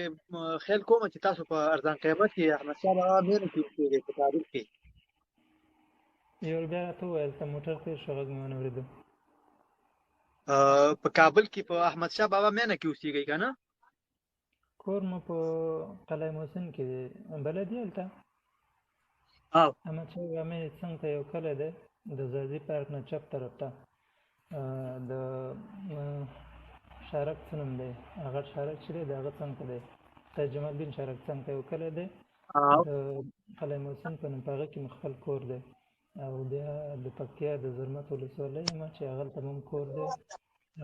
Speaker 3: خیال کوم چې تاسو په ارزان قیمت کې احمدشاه بابا مینه کې اوسېږئ په تاریخ کې
Speaker 2: یو بیا راته وویل ته موټر تېر شو غږ مې ونه اورېده
Speaker 3: په کابل کې په احمدشاه بابا مینه کې اوسېږئ که نه
Speaker 2: کور مو په قلعه محسن کې دی بلد یې هلته احمدشاه بابا مینې څنګ ته یو کلی دی د زازي پارک نه چپ طرف ته د شارک څه نوم دی هغه شارک چې دی د هغه څنګ ته دی سید جمال الدین شارک څنګ ته یو کلی دی د قلعه محسن په نوم په هغه کې مې خپل کور دی او بیا د پکتیا د زرمت ولسوالۍ یم چې هغلته مې هم کور دی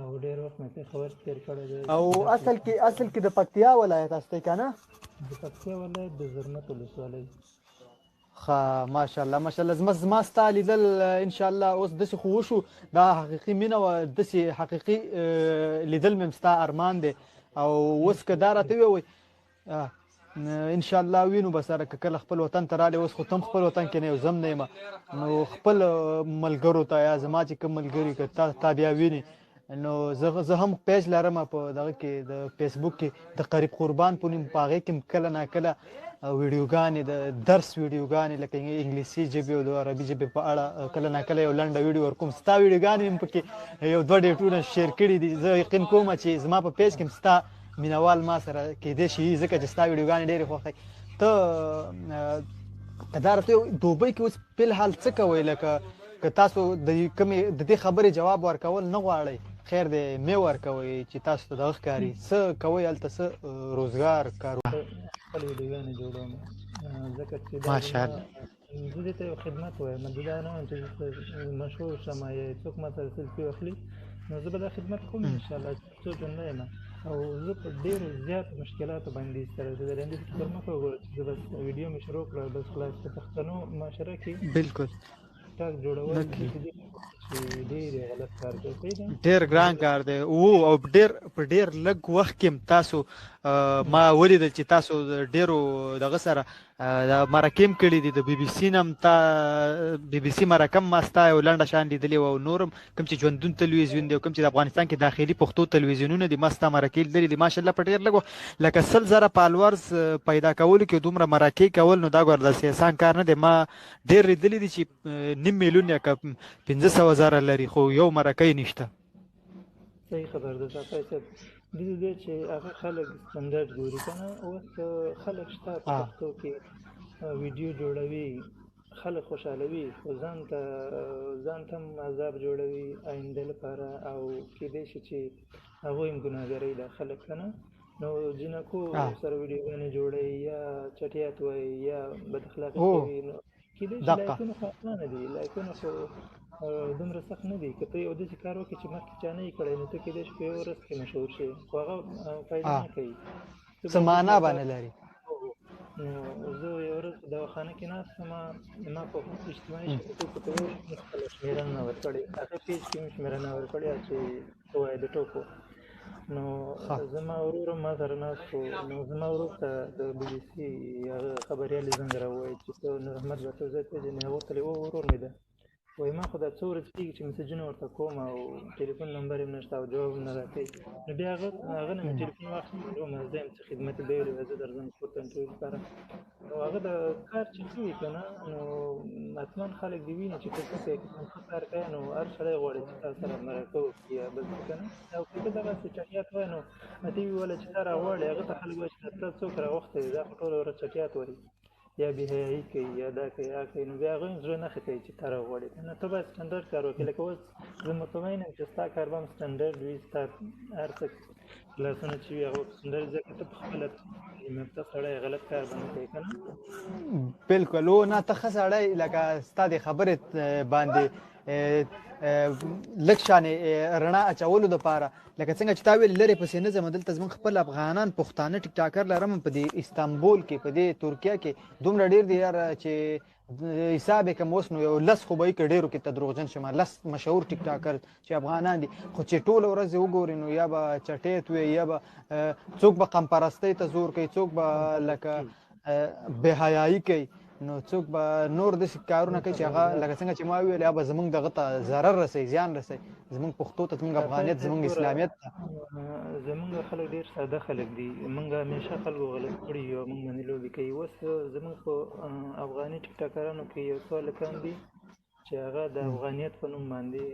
Speaker 2: او ډېر وخت مې پېښور کې تېر کړی دی
Speaker 1: او اصل کې د پکتیا ولایت هستی که نه
Speaker 2: د پکتیا ولایت د زرمت ولسوالۍ
Speaker 1: ښه ماشاءالله ماشاءالله زما ستا لیدل انشاءالله اوس داسې خو وشو دا حقیقي مینه وه داسې حقیقي لیدل مې هم ستا ارمان دی او اوس که دا راته ووایي انشاءالله وینو به سره که کله خپل وطن ته رالی اوس خو ته هم خپل وطن کې نه یو زه هم نه یم نو خپل ملګرو ته یا زما چې کوم ملګري که تا بیا ویني نو زه هم پیج لرم په دغه کې د فیسبوک کې د قریب قربان په نوم په هغې کې هم کله ناکله ویډیوګانې د درس ویډیوګانې لکه انګلیسي ژبې او د عربي ژبې په اړه کله ناکله یو لنډه ویډیو ورکوم ستا ویډیوګانې هم پکې یو 2 ډیټونه شیر کړي دي زه یقین کوم چې زما په پیج کې هم ستا مینوال ما سره کېدی شي ځکه چې ستا ویډیوګانې ډېرې خوښوي ته که دا راته دوبۍ کې اوس فلحال څه کوئ لکه که تاسو د دې خبرې جواب ورکول نه غواړئ خیر دی مې ورکوئ چې تاسو ته دغه ښکاري څه کوئ هلته څه روزګار کارونه
Speaker 2: خپل ویډیوګانې جوړوم ځکه چې
Speaker 1: ماشاءالله
Speaker 2: زه دې ته یو خدمت وایم زه دا نه وایم چې مشهور شم یا څوک ماته سلفي واخلي نو زه به دا خدمت کوم انشاءالله څو ژوندی یم او زه په ډېرو زیاتو مشکلاتو باندې ایستلی د درېیمدې فکر مه کوه چې زه بس ویډیو مې شروع کړه بس خلاص په پښتنو معاشره کې
Speaker 1: بالکل
Speaker 2: ټاک جوړول ډېر غلط کار کوي
Speaker 1: ډېر ګران کار دی او په ډېر لږ وخت کې تاسو ما ولیدل چې تاسو ډېرو دغه سره مرکې هم کړي دي د بي بي سي نه هم بي بي سي مرکه هم ما ستا یو لنډه شان لیدلې وه او نور هم کوم چې ژوندون تلویزیون دی او کوم چې د افغانستان کې داخلي پښتو تلویزیونونه دي ما ستا مرکې لیدلې دي ماشاءالله په ډېر لږ وخت لکه 100,000 فالورز پیدا کولو کې دومره مرکې کول نو دا ګوره داسې اسان کار نه دی ما ډېر لیدلي دي چې 5 میلیون یا که 500,000 لري خو یو مرکه یې نشته
Speaker 2: صحیح خبر ده صافی صاحب دې چې هغه خلک سټنډرډ ګوري که نه. اوس خلک شته په پښتو کې ویډیو جوړوي، خلک خوشحالوي، خو ځان ته هم عذاب جوړوي آینده لپاره، او کېدای شي چې هغوی هم ګناهګاروي دا خلک که نه. نو جنکو سره ویډیوګانې جوړوي یا چټیات وایي یا بد اخلاقي کوي، نو کېدای شي لایکونه خو اسانه دي، لایکونه خو دومره سخت نه دي. که ته یو داسې کار وکړې چې مخکې چا نه یې کړی، نو ته کېدای شي په یو ورځ کې مشهور شې، خو هغه فایده نه کوي،
Speaker 1: څه معنا به نه لري.
Speaker 2: نو زه یو ورځ په دواخانه کې ناست یم، ما په اجتماعي شبکو کې په یو شي خپله شمېرنه ورکړې، هغه پیج کې مې شمېرنه ورکړې چې څه وایي د ټوکو. نو زما ورور ما سره ناست و، نو زما ورور ته د بي بي سي هغه خبریالې زنګ راووایي چې ته نور احمد باتورزی پېژنې؟ هغه ورته وایي ورور مې ده. وایي ما خو دا څو ورځې کېږي چې میسجونه ورته کوم او ټلیفون نمبر یې نشته او جواب هم نه راکوي. نو بیا هغه نه مې ټلیفون واخلي، ومه زه یم څه خدمت یې به یې ویلې وایي زه درځم کور ته انټرویو لپاره. نو هغه د کار چې کوي که نه، نو حتما خلک دې ویني چې ته څه کوې. که ته ښه کار کوې نو هر سړی غواړي چې تا سره مرکه وکړي یا بل څه که نه. او که ته دغسې چټیات وایې نو ته یې وویله چې تا راغواړې، هغه ته خلک وایي چې ته څوک راغوښتی دی، دا خو ټوله ورځ چټیات وایي یا بېحیایي کوي یا دا کوي هغه کوي. نو بیا هغوی هم زړه نښه کوي چې تا راغواړې که نه. ته باید سټنډرډ کار وکړې. لکه اوس زه مطمئن یم چې ستا کار به هم سټنډرډ وي، ستا هر څه کلاسونه چې وي هغه به سټنډرډ، ځکه ته پخپله مبته سړی غلط کار به نه کوې که نه.
Speaker 1: بالکل. او نه ته ښه سړی، لکه ستا د خبرې باندې لږ شانې رڼا اچولو دپاره، لکه څنګه چې تا ویلې لرې پسې نه ځم، دلته زموږ خپل افغانان پښتانه ټیک ټاکر لرم په دې استانبول کې، په دې ترکیه کې دومره ډېر دي یاره چې حساب یې کم اوس نو یو 10 خو به یې که ډېرو کې ته دروغجن شم، 10 مشهور ټیک ټاکر چې افغانان دي، خو چې ټوله ورځ یې وګورې نو یا به چټیت وي یا به څوک به قم پرستۍ ته زور کوي، څوک به لکه بېحیایي کوي، نو څوک به نور داسې کارونه کوي چې هغه لکه څنګه چې ما وویل یا به زموږ دغه ته ضرر رسوي، زیان رسوي زموږ پښتو ته، زموږ افغانیت، زموږ اسلامیت ته.
Speaker 2: زموږ خلک ډېر ساده خلک دي، موږ همیشه خلکو غلط کړي یو، موږ باندې لوبې کوي. اوس زموږ په افغاني ټیک ټاکرانو کې یو څو هلکان دي چې هغه د افغانیت په نوم باندې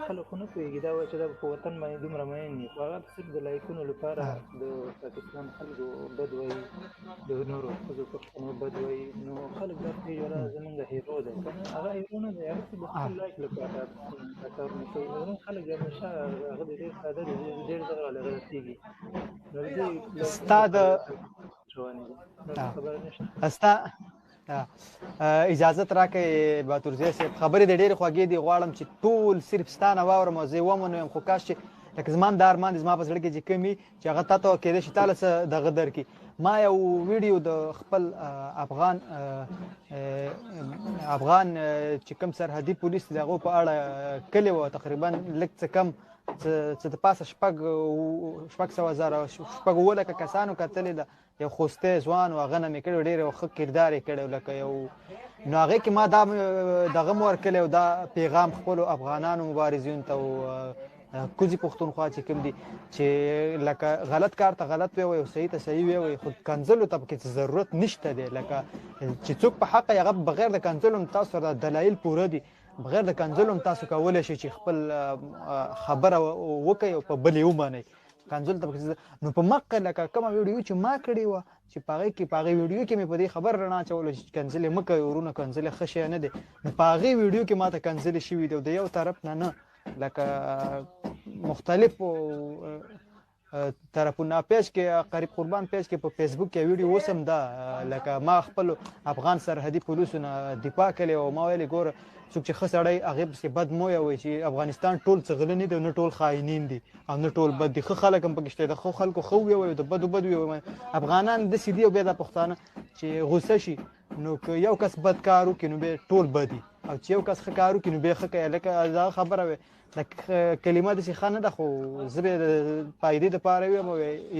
Speaker 2: خلک خو نه پوهېږي، دا وایي چې دا په وطن باندې دومره مین دي، خو هغه صرف د لایکونو لپاره د پاکستان خلکو بد وایي، د نورو ښځو پښتنو بد وایي. نو خلک دا پوهېږي دا زموږ هیرو دی که نه. هغه هیرو نه دی، هغه د خپل لایک لپاره دا کارونه کوي. نو زموږ خلک همیشه هغه ډېر ساده دي، ډېر ژر غلطېږي. نو دې
Speaker 1: ستا د
Speaker 2: خبره نشته.
Speaker 1: اجازت راکړئ باتورزی صاحب، خبرې د ډېرې خوږې دي، غواړم چې ټول صرف ستا نه واورم او زه یې ومنم، خو کاش چې لکه زما هم دا ارمان دی زما په زړه کې چې کوم وي چې هغه تا ته کېدای شي تا له څه دغه درکړي. ما یو ویډیو د خپل افغان چې کوم سرحدي پولیس د هغو په اړه کلی وه، تقریبا لږ څه کم څه د پاسه 600,000 کسانو کتلې ده، یو خوستی ځوان و، هغه نه مې کړی و، ډېر یو ښه کردار یې کړی و لکه یو. نو هغې کې ما دا دغه م ورکړی و، دا پیغام خپلو افغانانو مبارزینو ته و، کوزي پښتونخوا چې کوم دي چې لکه غلط کار ته غلط وی او صحیح ته صحیح وی، خو کنځلو ته پکې ضرورت نشته دی. لکه چې څوک په حق هغه بغیر د کنځلو هم تاسو سره دلایل پوره دي، بغیر د کنځلو هم تاسو کولی شئ چې خپل خبره وکړئ او په بل یې ومنئ. کنځل ته نو په مقه لکه کومه ویډیو چې ما کړې وه چې په هغې ویډیو کې مې په دې خبر رڼا اچوله چې کنځلې مه کوئ ورونه، کنځلې ښه شی نه دی. نو په هغې ویډیو کې ما ته کنځلې شوي دي او د یو طرف نه لکه مختلفو طرفونه پیج کې قریب قربان پیج کې په فیسبوک کې ویډیو اوس هم ده، لکه ما خپل افغان سرحدي پولیسو نه دفاع کړې او ما ویلې ګوره څوک چې ښه سړی هغې پسې بد مه وایئ چې افغانستان ټول څه غله نه دي او نه ټول خاینین دي او نه ټول بد دي، ښه خلک هم پکې شته، د ښو خلکو ښه ووایو، د بدو بد ووایو. افغانان داسې دي او بیا دا پښتانه چې غوسه شي نو که یو کس بد کار وکړي نو بیا ټول بد دي، او چې یو کس ښه کار وکړي نو بیا ښه کوي. لکه دا خبره وې کلمه داسې ښه نه ده، خو زه به د فایدې دپاره ویم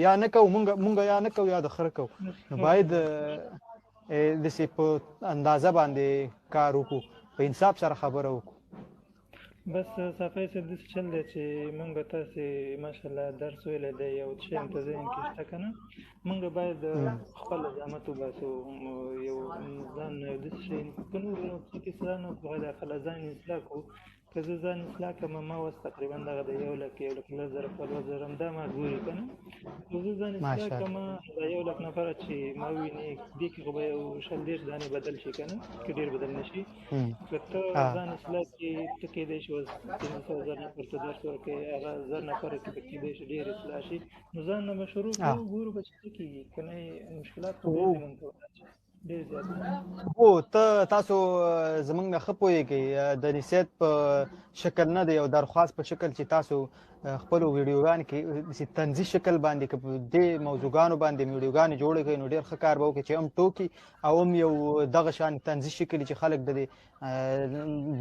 Speaker 1: یا نه کوو مونږ یا نه کوو یا د خره کوو، نو باید داسې په اندازه باندې کار وکړو، په انصاف سره خبره وکړو.
Speaker 2: بس صافی صاحب داسې چل دی چې موږ به تاسې ماشاءالله درس ویلی دی، یو شی هم په ذهن کې شته که نه، موږ باید خپل زحمت وباسو، یو ځان یو داسې شی په نورو څه کې اصلاح نه کړو، باید خپله ځان اصلاح کړو. که زه ځان اصلاح کړم ما اوس تقریبا دغه د 1,00,000 فالوورز همدا ما ګوري که نه که زه ځان اصلاح کړم د 100,000 نفره چې ما ویني دې کې خو به یو 100 دانې بدل شي که نه که ډېر بدل نه شي که ته ځان اصلاح کړې ته کېدی شي اوس 300,000 نفر ته درس ورکړې هغه 1000 نفره کې به کېدی شي ډېر اصلاح شي نو ځان نه به شروع کړو ګورو به چې څه کېږي که نه مشکلات خو ډېر زمونږ ته
Speaker 1: هو تاسو زمونږ نه ښه پوهېږئ د نصیحت په شکل نه دی او درخواست په شکل چې تاسو خپلو ویډیوګانو کې داسې طنزي شکل باندې که په دې موضوعګانو باندې ویډیوګانې جوړې کړئ نو ډېر ښه کار به وکړي چې هم ټوکي او هم یو دغه شان طنزي شکل چې خلک د دې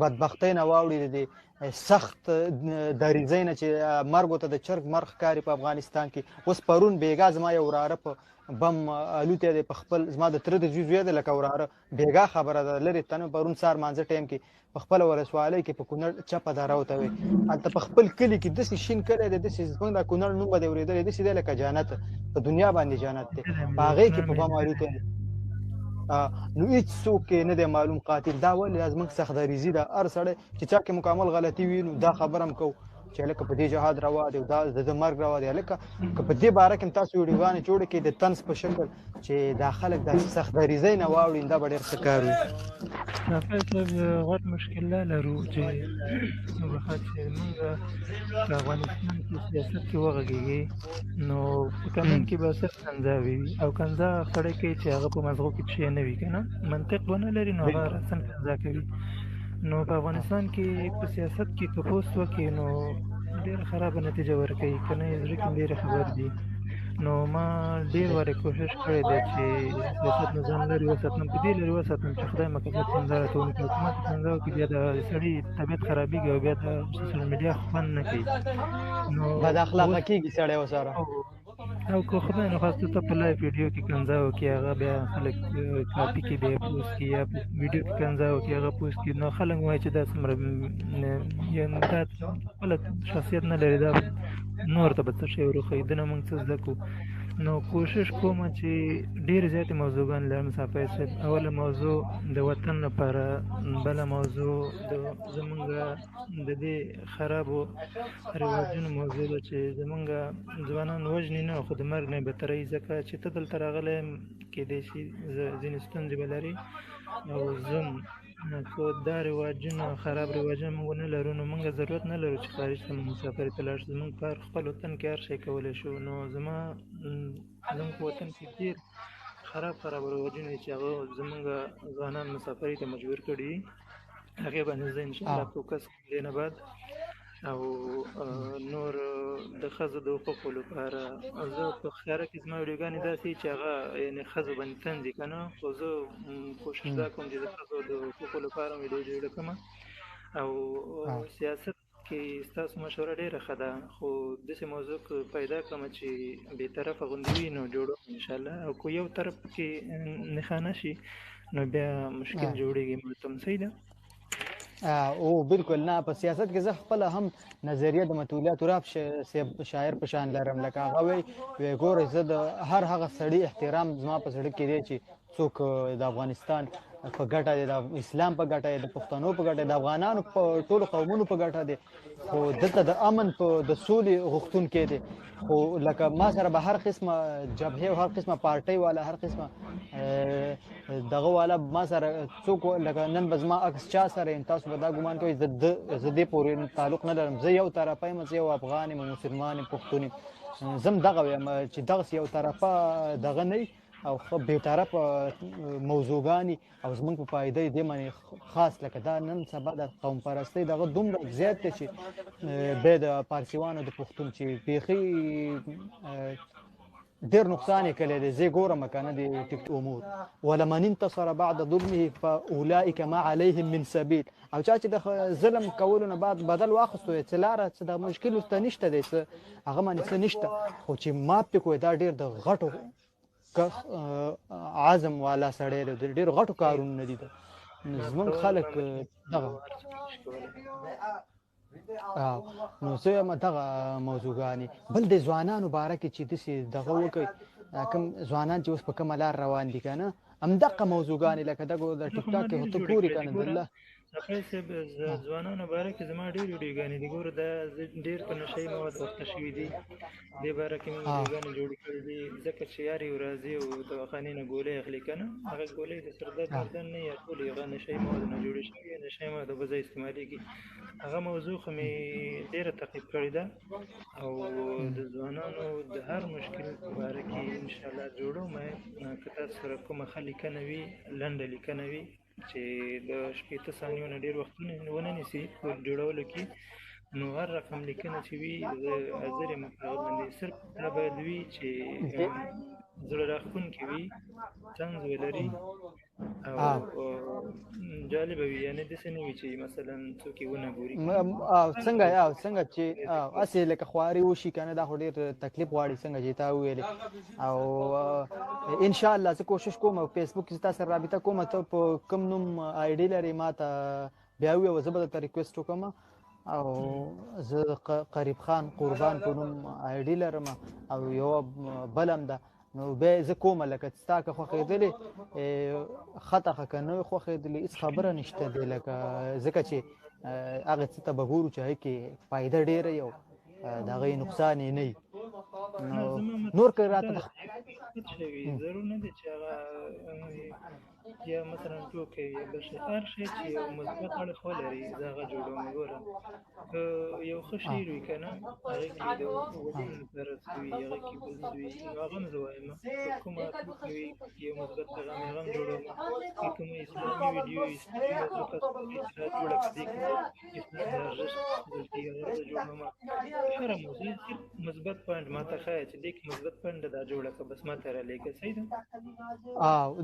Speaker 1: بدبختۍ نه واوړي د دې سخت دریځۍ نه چې مرګو ته د چرګ مرغ ښکاري په افغانستان کې اوس پرون بېګا زما یو وراره په بم الوتی دی په خپل زما د تره د زوی زوی دی لکه وراره بېګا خبره ده لرې تنه پرون سهار مانځه ټایم کې په خپله ولسوالۍ کې په کونړ چپه دره ورته وایي هلته په خپل کلي کې داسې شین کلی دی داسې زموږ دا کونړ نوم به دی اورېدلی داسې دی لکه جنت په دنیا باندې جنت دی په هغې کې په بم الوتی دی نو هیڅ څوک نه دی معلوم قاتل دا ولې دا زموږ سختدریزي ده هر سړی چې چا کې مکمل غلطي وي نو دا خبره هم کوو چې هلکه په دې جهاد روا دی او دا د مرګ روا دی هلکه که په دې باره کې هم تاسو ویډیوګانې جوړې کړئ د طنز په شکل چې دا خلک دا سختدریزۍ نه واوړي دا به ډېر ښه کار وي
Speaker 2: صافی صاحب غټ مشکل لا لرو چې بخاط چې موږ په افغانستان کې سیاست کې وغږېږي نو په قانون کې به صرف کنځا وي او کنځا سړی کوي چې هغه په مزغو کې شی نه وي که نه منطق ونه لري نو هغه راسن کنځا کوي نو په افغانستان کې په سیاست کې که پوسټ وکړي نو ډېره خرابه نتیجه ورکوي که نه زړه کې ډېرې خبر دي نو ما ډېر وارې کوشش کړی دی چې سیاست نه ځان لرې وساتم په دې لرې وساتم چې خدای مکافات کنځا راته ونه کړي حکومت کنځا وکړي بیا د سړي طبیعت خرابېږي او بیا د سوشل میډیا خوند نه کوي نو
Speaker 1: بد اخلاقه کېږي سړی ورسره
Speaker 2: او که خدای نخواسته ته په لایف ویډیو کې کنځا وکړي هغه بیا خلک کاپي کې بیا پوسټ کړي یا په ویډیو کې کنځا وکړي هغه پوسټ کړي نو خلک وایي چې دا څومره دا خپله شخصیت نه لري دا نور ته به څه شی وروښیي ده نه موږ څه زده کړو نو کوشش کوم چې ډېرې زیاتې موضوعګانې لرم صافی صاحب اوله موضوع د وطن لپاره بله موضوع د زمونږ د دې خرابو رواجونو موضوع ده چې زمونږ ځوانان وژني نه خو د مرګ نه بهتروي ځکه چې ته دلته راغلی کېدی شي ځینې ستونزې به لرې او زم که دا رواجونه خراب رواجونه موږ نه لرو نو موږ ضرورت نه لرو چې خارج ته مسافرۍ ته لاړ شو زموږ په خپل وطن کې هر شی کولی شو نو زموږ په وطن کې ډېر خراب رواجونه دي چې هغه زموږ ځوانان مسافرۍ ته مجبور کړي هغې باندې زه انشاءالله فوکس دې نه بعد او نور د ښځو د حقوقو لپاره زه په ښکاره کې زما ویډیوګانې داسې چې هغه یعنې ښځو باندې طنز دي که نه خو زه کوشش دا کوم چې د ښځو د حقوقو لپاره ویډیو جوړه کړم او سیاست کې ستاسو مشوره ډېره ښه ده خو داسې موضوع که پیدا کړم چې بېطرفه غوندې وي نو جوړوم انشاءالله او که یو طرف کې نښانه شي نو بیا مشکل جوړېږي ماته هم صحیح ده
Speaker 1: او بالکل نه په سیاست کې زه خپله هم نظریه د متولیه تراب شاعر په شان لرم لکه هغه وایي ګورئ زه د هر هغه سړي احترام زما په زړه کې دی چې څوک د افغانستان په ګټه دی د اسلام په ګټه دی د پښتنو په ګټه دی د افغانانو په ټولو قومونو په ګټه دی خو دلته د امن په د سولې غوښتونکی دی خو لکه ما سره به هر قسمه جبهې او هر قسمه پارټۍ والا هر قسمه دغه والا ما سره څوک لکه نن به زما عکس چا سره یم تاسو به دا ګمان کوئ زه دې پورې تعلق نه لرم زه یو طرفه یم زه یو افغان یم مسلمان یم پښتون یم زه هم دغه وایم چې دغسې یو طرفه دغه نه او بېطرفه موضوعګانې او زموږ په فایده دې باندې خاص لکه دا نن سبا د قوم پرستۍ دغه دومره زیات دی چې بیا د پارسیوانو د پښتون چې بیخي ډېر نقصان یې کړی دی زه ګورم که نه د ټیک امور ولمن انتصر بعد ظلمه فاولئک ما علیهم من سبیل او چا چې د ظلم کولو نه بعد بدل واخیستو څه لاره څه د مشکل ورته نشته دی څه هغه باندې څه نشته خو چې ماپ پې کوی دا ډېر د غټو عزم والا سړی دی د ډېرو غټو کارونه دي زموږ خلک دغه نو زه یم دغه موضوعګانې بل د ځوانانو باره کې چې داسې دغه وکړئ کوم ځوانان چې اوس په کومه لار روان دي که نه همدغه موضوعګانې لکه دغه د ټیک ټاک کې ته ګورې که نه د الله
Speaker 2: صفای صاحب ځوانانو باره کې زما ډېر ویډیوګانې دي ګوره دا ډېر په نشهیي مواد وخته شوي دي دې باره کې مې ویډیوګانې جوړې کړي دي ځکه چې یار یو راځي او دواخانې نه ګولۍ اخلي که نه هغه ګولۍ د سردرد مردن نه یا ټولې هغه نشهیي موادو نه جوړې شوي نشهیي موادو په ځای استعمالېږي هغه موضوع خو مې ډېره تعقیب کړې ده او د ځوانانو د هر مشکل په باره کې انشاءالله جوړو مې که تاسو سره کومه ښه لیکنه وي لنډه لیکنه وي چې د 15 ثانیو نه ډېر وختونه ونه نیسي په جوړولو کې نو هر رقم لیکنه چې وي حاضر یم په هغه باندې صرف دا باید وي چې زړه راښکونکې وي طنز ولري او جالبه وي یعنې داسې نه وي چې مثلا څوک یې ونه ګوري
Speaker 1: څنګه چې هسې لکه خواري وشي که نه دا خو ډېر تکلیف غواړي څنګه چې تا وویلې او انشاءالله زه کوشش کوم او فیسبوک کې تا سره رابطه کوم ته په کوم نوم آی ډي لرې ما ته بیا ووایه زه به درته ریکویسټ وکړم او زه قریب خان قربان په نوم آی ډي لرم او یوه بل هم ده نو بیا زه کومه لکه ستا که خوښېدلې خطه ښه که نه وي خوښېدلې هېڅ خبره نشته دی لکه ځکه چې هغه څه ته به ګورو چې هغې کې فایده ډېره وي او د هغې نقصان یې نه وي نور که راته
Speaker 2: ضرور نه دی چې هغه یا مثلا ټوکې یا بل شی هر شی چې یو مثبت اړخ ولري زه هغه جوړوم ګوره که یو ښه شعر وي که نه هغې کې د ودونو لپاره څه وي هغې کې بل څه وي نو هغه هم زه وایم که کومه ټوکې وي یو مثبت پیغام یې هغه هم جوړوم که کومه اسلامي ویډیو وي اسلامي موضوع کس اصلاح جوړه کړي اسلام د ارزښت دلته هغه زه جوړوم هره موضوع مثبت پوینټ ما ته ښایي چې دې کې مثبت پوینټ دا جوړه کړه بس ما ته رالیږه صحیح ده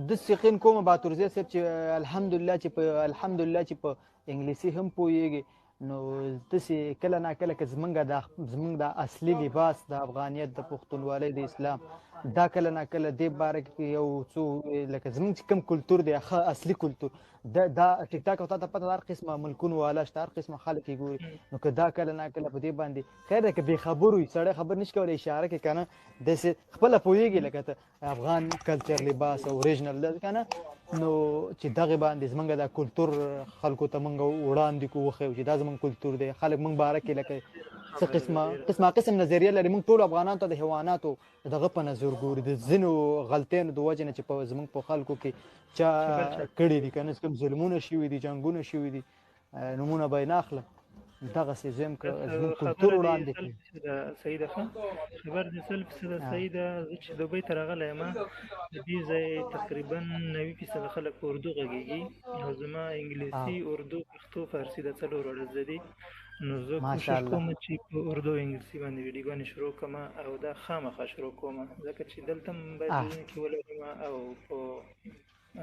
Speaker 1: داسې یقین کوم باتورزی صاحب چې الحمدلله چې په انګلیسي هم پوهیږي نو داسې کله ناکله که زمونږ د اصلي لباس د افغانیت د پښتونولۍ د اسلام دا کله ناکله دې باره کې یو څو لکه زمونږ چې کوم کلتور دی ښه اصلي کلتور دا ټیک ټاک او تا ته پته هر قسمه ملکونو والا شته هر قسمه خلک یې ګوري نو که دا کله ناکله په دې باندې خیر دی که بېخبر وي سړی خبر نشي کولی اشاره کې که نه داسې خپله پوهېږي لکه ته افغان کلچر لباس او اوریجنل ده که نه نو چې دغه باندې زمونږ د کلتور خلکو ته مونږ وړاندې کوو وښیو چې دا زمونږ کلتور دی خلک مونږ باره کې لکه څه قسم نظریه لري مونږ ټولو افغانانو ته د حیواناتو دغه په نظر ګوري د ځینو غلطیانو د وجې نه چې په زمونږ په خلکو کې چا کړي دي که نه کوم ظلمونه شوي دي جنګونه شوي دي نومونه به یې نه اخلم دغسې زم که زموږ کلتور وړاندې کړي
Speaker 2: صحیح ده خبر دې 100% صحیح ده زه چې دوبۍ ته راغلی یم د دې ځای تقریبا 90% خلک په اردو غږېږي او زما انګلیسي اردو پښتو فارسي دا څلور اړه زده دي نو زه کوشش کوم چې په اردو او انګلیسي باندې ویډیوګانې شروع کړم او دا خامخا شروع کوم ځکه چې دلته هم باید ځایونه کې ولرم او په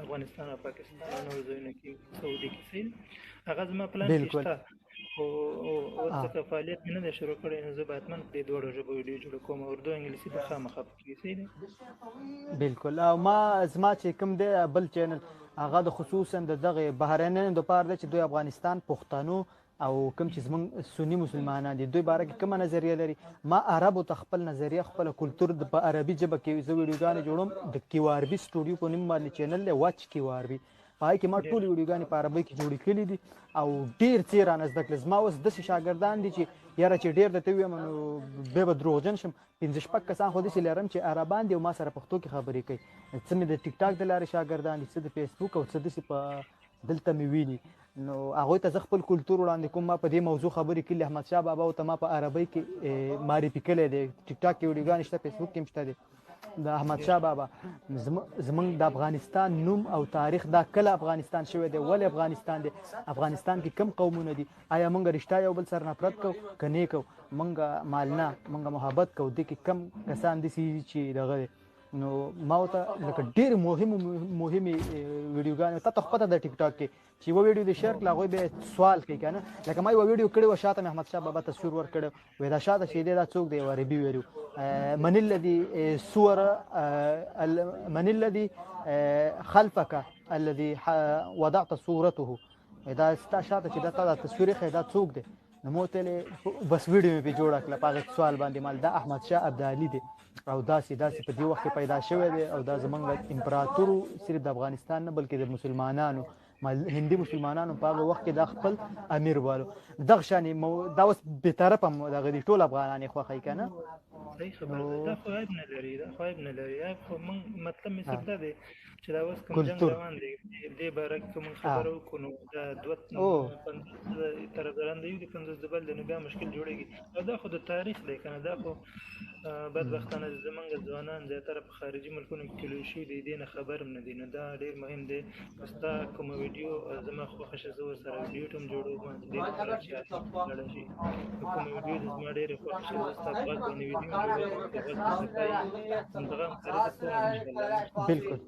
Speaker 2: افغانستان او پاکستان او نورو ځایونو کې سعودي کې سیل هغه زما پلان کې شته خو اوس څخه فعالیت مې نه دی شروع کړی نو زه به حتما په دې دواړو ژبو ویډیو جوړه کوم اردو انګلیسي به خامخا پکې صحیح دی
Speaker 1: بلکل او زما چې کوم دی بل چینل هغه د خصوصا د دغه بهرنیانو دپاره دی چې دوی افغانستان پښتنو او کوم چې زمونږ سني مسلمانان دي دوی باره کې کومه نظریه لري ما عربو ته خپل نظریه خپل کلتور په عربي ژبه کې زه ویډیوګانې جوړوم د کیواربي سټوډیو په نوم باندې چینل دی واچ کیواربي په هغې کې ما ټولې ویډیوګانې په عربۍ کې جوړې کړي دي او ډېر څه یې رانه زده کړل زما اوس داسې شاګردان دي چې یاره چې ډېر درته ووایم نو بیا به دروغجن شم 5-6 کسان خو داسې لرم چې عربان دي او ما سره پښتو کې خبرې کوي څه مې د ټیک ټاک د لارې شاګردان دي څه د فیسبوک او څه داسې په دلته مې ویني نو هغوی ته زه خپل کلتور وړاندې کوم ما په دې موضوع خبرې کړي احمدشاه بابا او ته ما په عربۍ کې معرفي کړی دی ټیک ټاک کې ویډیوګانې شته فیسبوک کې هم شته دی د احمدشاه بابا زمونږ د افغانستان نوم او تاریخ دا کله افغانستان شوی دی ولې افغانستان دی افغانستان کې کم قومونه دي آیا موږ رښتیا یو بل سره نفرت کوو که نه کوو موږ مالنه موږ محبت کوو دې کې کم کسان داسې چې دغه دی نو ما ورته لکه ډېرې مهمې ویډیوګانې تا ته خو پته ده ټیک ټاک کې چې یوه ویډیو دې شیر کړه هغوی بیا سوال کوي که نه لکه ما یوه ویډیو کړې وه شاته مې احمدشاه بابا تصویر ورکړی وایي دا شاته چې دی دا څوک دی یو عربي ویډیو من الذي خلفك الذي وضعت صورته دا ستا شاته چې دا تا دا تصویر یې دا څوک دی نو ما ورته ویلې بس ویډیو مې پرې جوړه کړه په هغه سوال باندې مال دا احمدشاه ابدالي دی او داسې په دې وخت کې پیدا شوی دی او دا زموږ امپراتورو صرف د افغانستان نه بلکې د مسلمانانو هندي مسلمانانو په هغه وخت کې د خپل امیر والو دغه شان دا اوس به طرف هم دغه دي ټول افغانان خوښي کنه
Speaker 2: صحیح خبره ده دا خو عیب نه لري عیب خو موږ مطلب مې صرف دا دی چې دا اوس کوم جنګ روان دی دې باره کې کوم خبره وکړو نو دا دوه طرفداران د یو د 50 د بل نو بیا مشکل جوړېږي او دا خو د تاریخ دی کنه دا خو بدبختانه زمونږ ځوانان زیاتره په خارجي ملکونو کې تللی شوي دي دې نه خبر هم نه دي نو دا ډېر مهم دی که ستا کومه ویډیو زما خوښه شه زه ورسره ویډیو ته هم جوړوم ډېر خلک چې لاړه شي که کومه ویډیو د زما ډېرې خوښه شه زه ستا په غږ باندې ویډیو هم جوړوم د غږ په صفایي همدغه هم سره زه کوم
Speaker 1: بالکل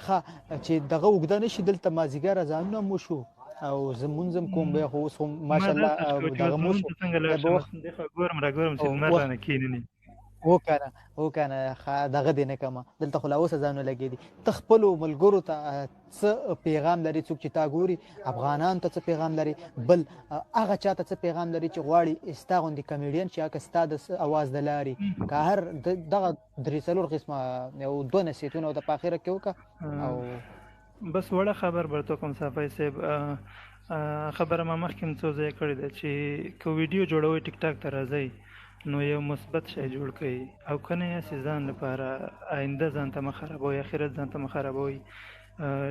Speaker 1: ښه چې دغه اوږده نه شي دلته مازدیګر اذانونه مو شو او زمونږ هم کوم بیا خو اوس هم ماشاءالله دغه مو شو
Speaker 2: ګورم چې لمر رانه کښېني
Speaker 1: وکنه دغه دی نه کومه دلته خو لا اوس ځانونه لګې دي ته خپلو ملګرو ته څه پیغام لري څوک چې تا ګوري افغانان ته څه پیغام لري بل هغه چاته څه پیغام لري چې غواړي ستا غوندې کمیډین چې هغه ستا د اواز د لارې که هر دغه درې څلور قسمه یو دوه نصیحتونه د په اخره کې وکړه او
Speaker 2: بس وړه خبر برته کوم صافی صاحب خبره ما مخکې څو ځای کړې ده چې که ویډیو جوړوي ټیک ټاک ته راځئ نو یو مثبت شی جوړ کړئ او کنه یې ځان لپاره آینده ځان ته مه خرابوئ اخرت ځان ته مه خرابوئ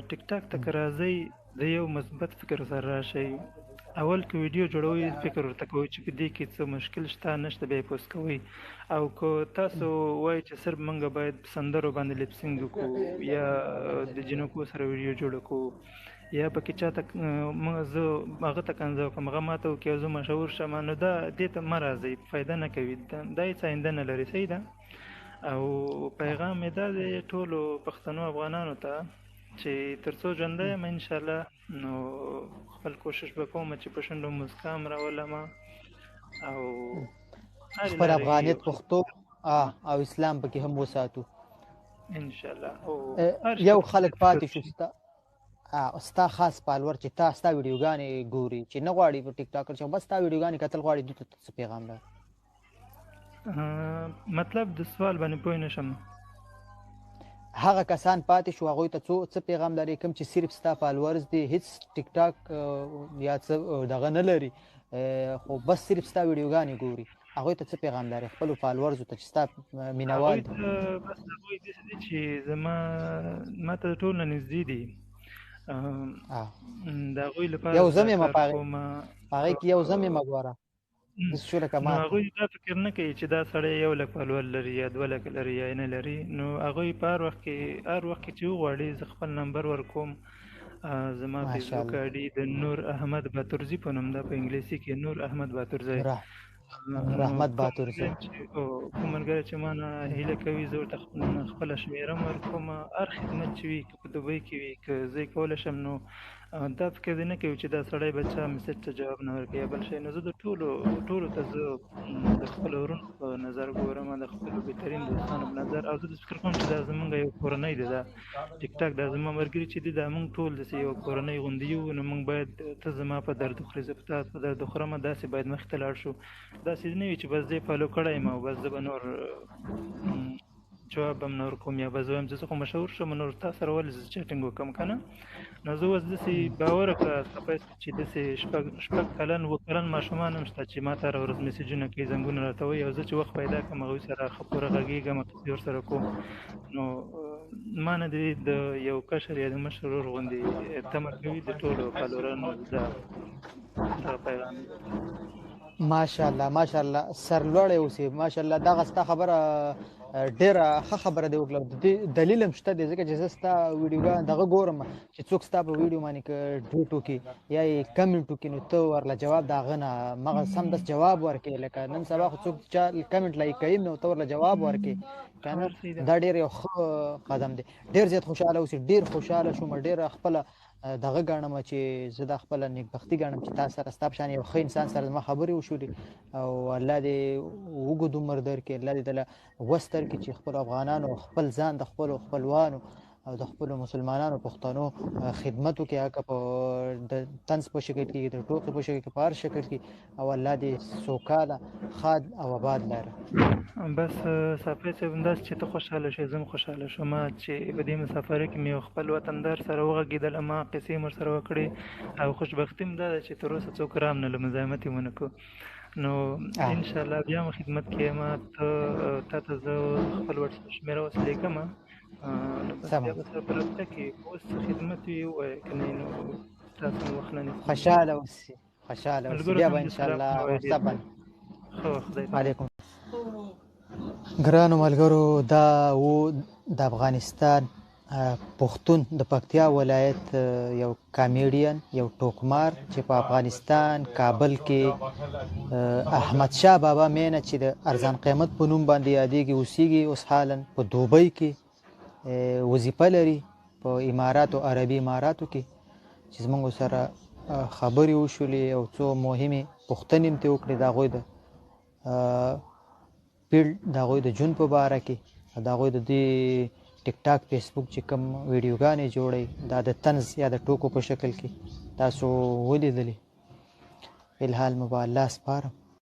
Speaker 2: ټیک ټاک ته که راځئ د یو مثبت فکر سره راشئ اول که ویډیو جوړوي فکر ورته کوئ چې په دې کې څه مشکل شته نشته بیا یې پوسټ کوئ او که تاسو وایئ چې صرف موږ باید سندرو باندې لیپسینګ وکړو یا د جنکو سره ویډیو جوړ کړو یا پکې چاته زه هغه ته کنځه وکړم هغه ماته وکړي او زه مشهور شم نو دا دې ته مه راځئ فایده نه کوي دا هېڅ آینده نه لري صحیح ده او پیغام مې دا دی ټولو پښتنو افغانانو ته چې تر څو ژوندی یم انشاءالله نو خپل کوشش به کوم چې په شونډو مسکا هم راولم او
Speaker 1: خپل افغانیت پښتو او اسلام پکې هم وساتو
Speaker 2: انشاءالله
Speaker 1: یو خلک پاتې شو ستا خاص پالور چې تا ستا ویډیوګانې ګوري چې نه غواړي په ټیک ټاکر چې بس ستا ویډیوګانې کتل غواړي دوی ته څه پیغام لري
Speaker 2: مطلب د سوال باندې پوه نه شم
Speaker 1: هغه کسان پاتې شو هغوی ته څه پیغام لري کوم چې صرف ستا فالوورز دي هیڅ ټیک ټاک یا څه دغه نه لري خو بس صرف ستا ویډیوګانې ګوري هغوی ته څه پیغام لري خپلو فالوورزو ته چې ستا مینوال دي
Speaker 2: بس هغوی داسې دي چې ما ته ټول نه نږدې دي د هغوی لپاره
Speaker 1: یو زم یم هغې کې یو زم یم ګوره
Speaker 2: هغوی دا فکر نه کوي چې دا سړی 1 لک فالوور لري یا 2 لک لري یا نه لري نو هغوی په هر وخت کې چې وغواړي زه خپل نمبر ورکوم زما فیسبوک آی ډي د نور احمد باتورزي په نوم ده په انګلیسي کې نور احمد باتورزي
Speaker 1: رحمت باتورزي
Speaker 2: کوم ملګری چې ما نه هیله کوي زه ورته خپله شمېره هم ورکوم هر خدمت چې وي که په دوبۍ کې وي که زه یې کولی شم نو دا فکر دې نه کوي چې دا سړی به چا میسج ته جواب نه ورکوي یا بل شی نو زه د ټولو ته زه د خپلو ورونو په نظر ګورم د خپلو بهترین دوستانو په نظر او زه د فکر کوم چې دا زمونږ یو کورنۍ دی دا ټیک ټاک دا زما ملګري چې دي دا موږ ټول داسې یو کورنۍ غوندې یو نو موږ باید ته زما په درد وخورې زه په تا په درد وخورم داسې باید مخې ته لاړ شو داسې نه وي چې بس دې فالو کړی یم او بس زه به نور جواب هم نه ورکوم یا به زه وایم چې زه خو مشهور شم نور تا سره ولې زه چیټینګ وکړم که نه نو زه اوس داسې باور وکړه چې داسې شپږ کلن 7 کلن ماشومان هم شته چې ما ته هره ورځ میسیجونه کوي زنګونه راته وایي او زه چې وخت پیدا کړم هغوی سره ښه پوره غږېږم کیسې ورسره کوم نو ما نه دی د یو کشر یا د مشر ورور غوندې تمه کوي د ټولو فالوورانو دا پیغام
Speaker 1: ماشاءالله سرلوړی اوسې ماشاءالله دغه ستا خبره ډېره ښه خبره دی وکړه د دې دلیل هم شته دی ځکه چې زه ستا ویډیوګان دغه ګورم چې څوک ستا په ویډیو باندې که ډوټ وکړي یا یې کمنټ وکړي نو ته ورله جواب د هغه نه مغه سمدست جواب ورکړې لکه نن سبا خو څوک چا کمنټ لایک کوي نو ته ورله جواب ورکړې که نه دا ډېر یو ښه قدم دی ډېر زیات خوشحاله اوسې ډېر خوشحاله شوم ډېره خپله دغه ګڼم چې زه دا خپله نیکبختي ګڼم چې تا سره ستا په شان یو ښه انسان سره زما خبرې وشولې او الله دې اوږد عمر درکړي الله دې دله وس درکړي چې خپلو افغانانو خپل ځان د خپلو خپلوانو او د خپل مسلمانانو پښتنو خدمت وکړي، هغه په د طنز په شکل کې، د ټوکې په شکل کې، په هر شکل کې، او الله دې سوکاله ښاد او آباد لره.
Speaker 2: بس صافی صاحب همداسې چې ته خوشحاله شې زه هم خوشحاله شوم چې په دې مسافرۍ کې مې یو خپل وطندار سره وغږېدله، ما قصې مې ورسره وکړې او خوشبختي مې دا ده چې تر اوسه څوک رانغله مزاحمت یې ونه کړو. نو انشاءالله بیا هم خدمت کې یم، تا ته زه خپل وټساپ شمېره اوس لیکمه، نو بس بیا به سره په رابطه کې اوس خدمت وي ووایه که نه نو تاسو مو وخت نه نیسم.
Speaker 1: خوشحاله اوسئ، خوشحاله اوسئ، بیا به انشاءالله وټساپ باندې.
Speaker 2: ښه خدای
Speaker 1: علیکم. ګرانو ملګرو، دا و د افغانستان پښتون د پکتیا ولایت یو کامیډین، یو ټوکمار چې په افغانستان کابل کې احمد شاه بابا مینه چې د ارزان قیمت په نوم باندې یادېږي اوسیږي، اوس حالا په دوبۍ کې وظیفه لري په اماراتو عربي اماراتو کې، چې زموږ سره خبرې وشولې او څو مهمې پوښتنې مې ترې وکړې د هغوی د فیلډ، د هغوی د ژوند په باره کې، د هغوی د دې ټیک ټاک فیسبوک چې کوم ویډیوګانې جوړوي دا د طنز یا د ټوکو په شکل کې تاسو ولیدلې. فی الحال مو به الله سپارم.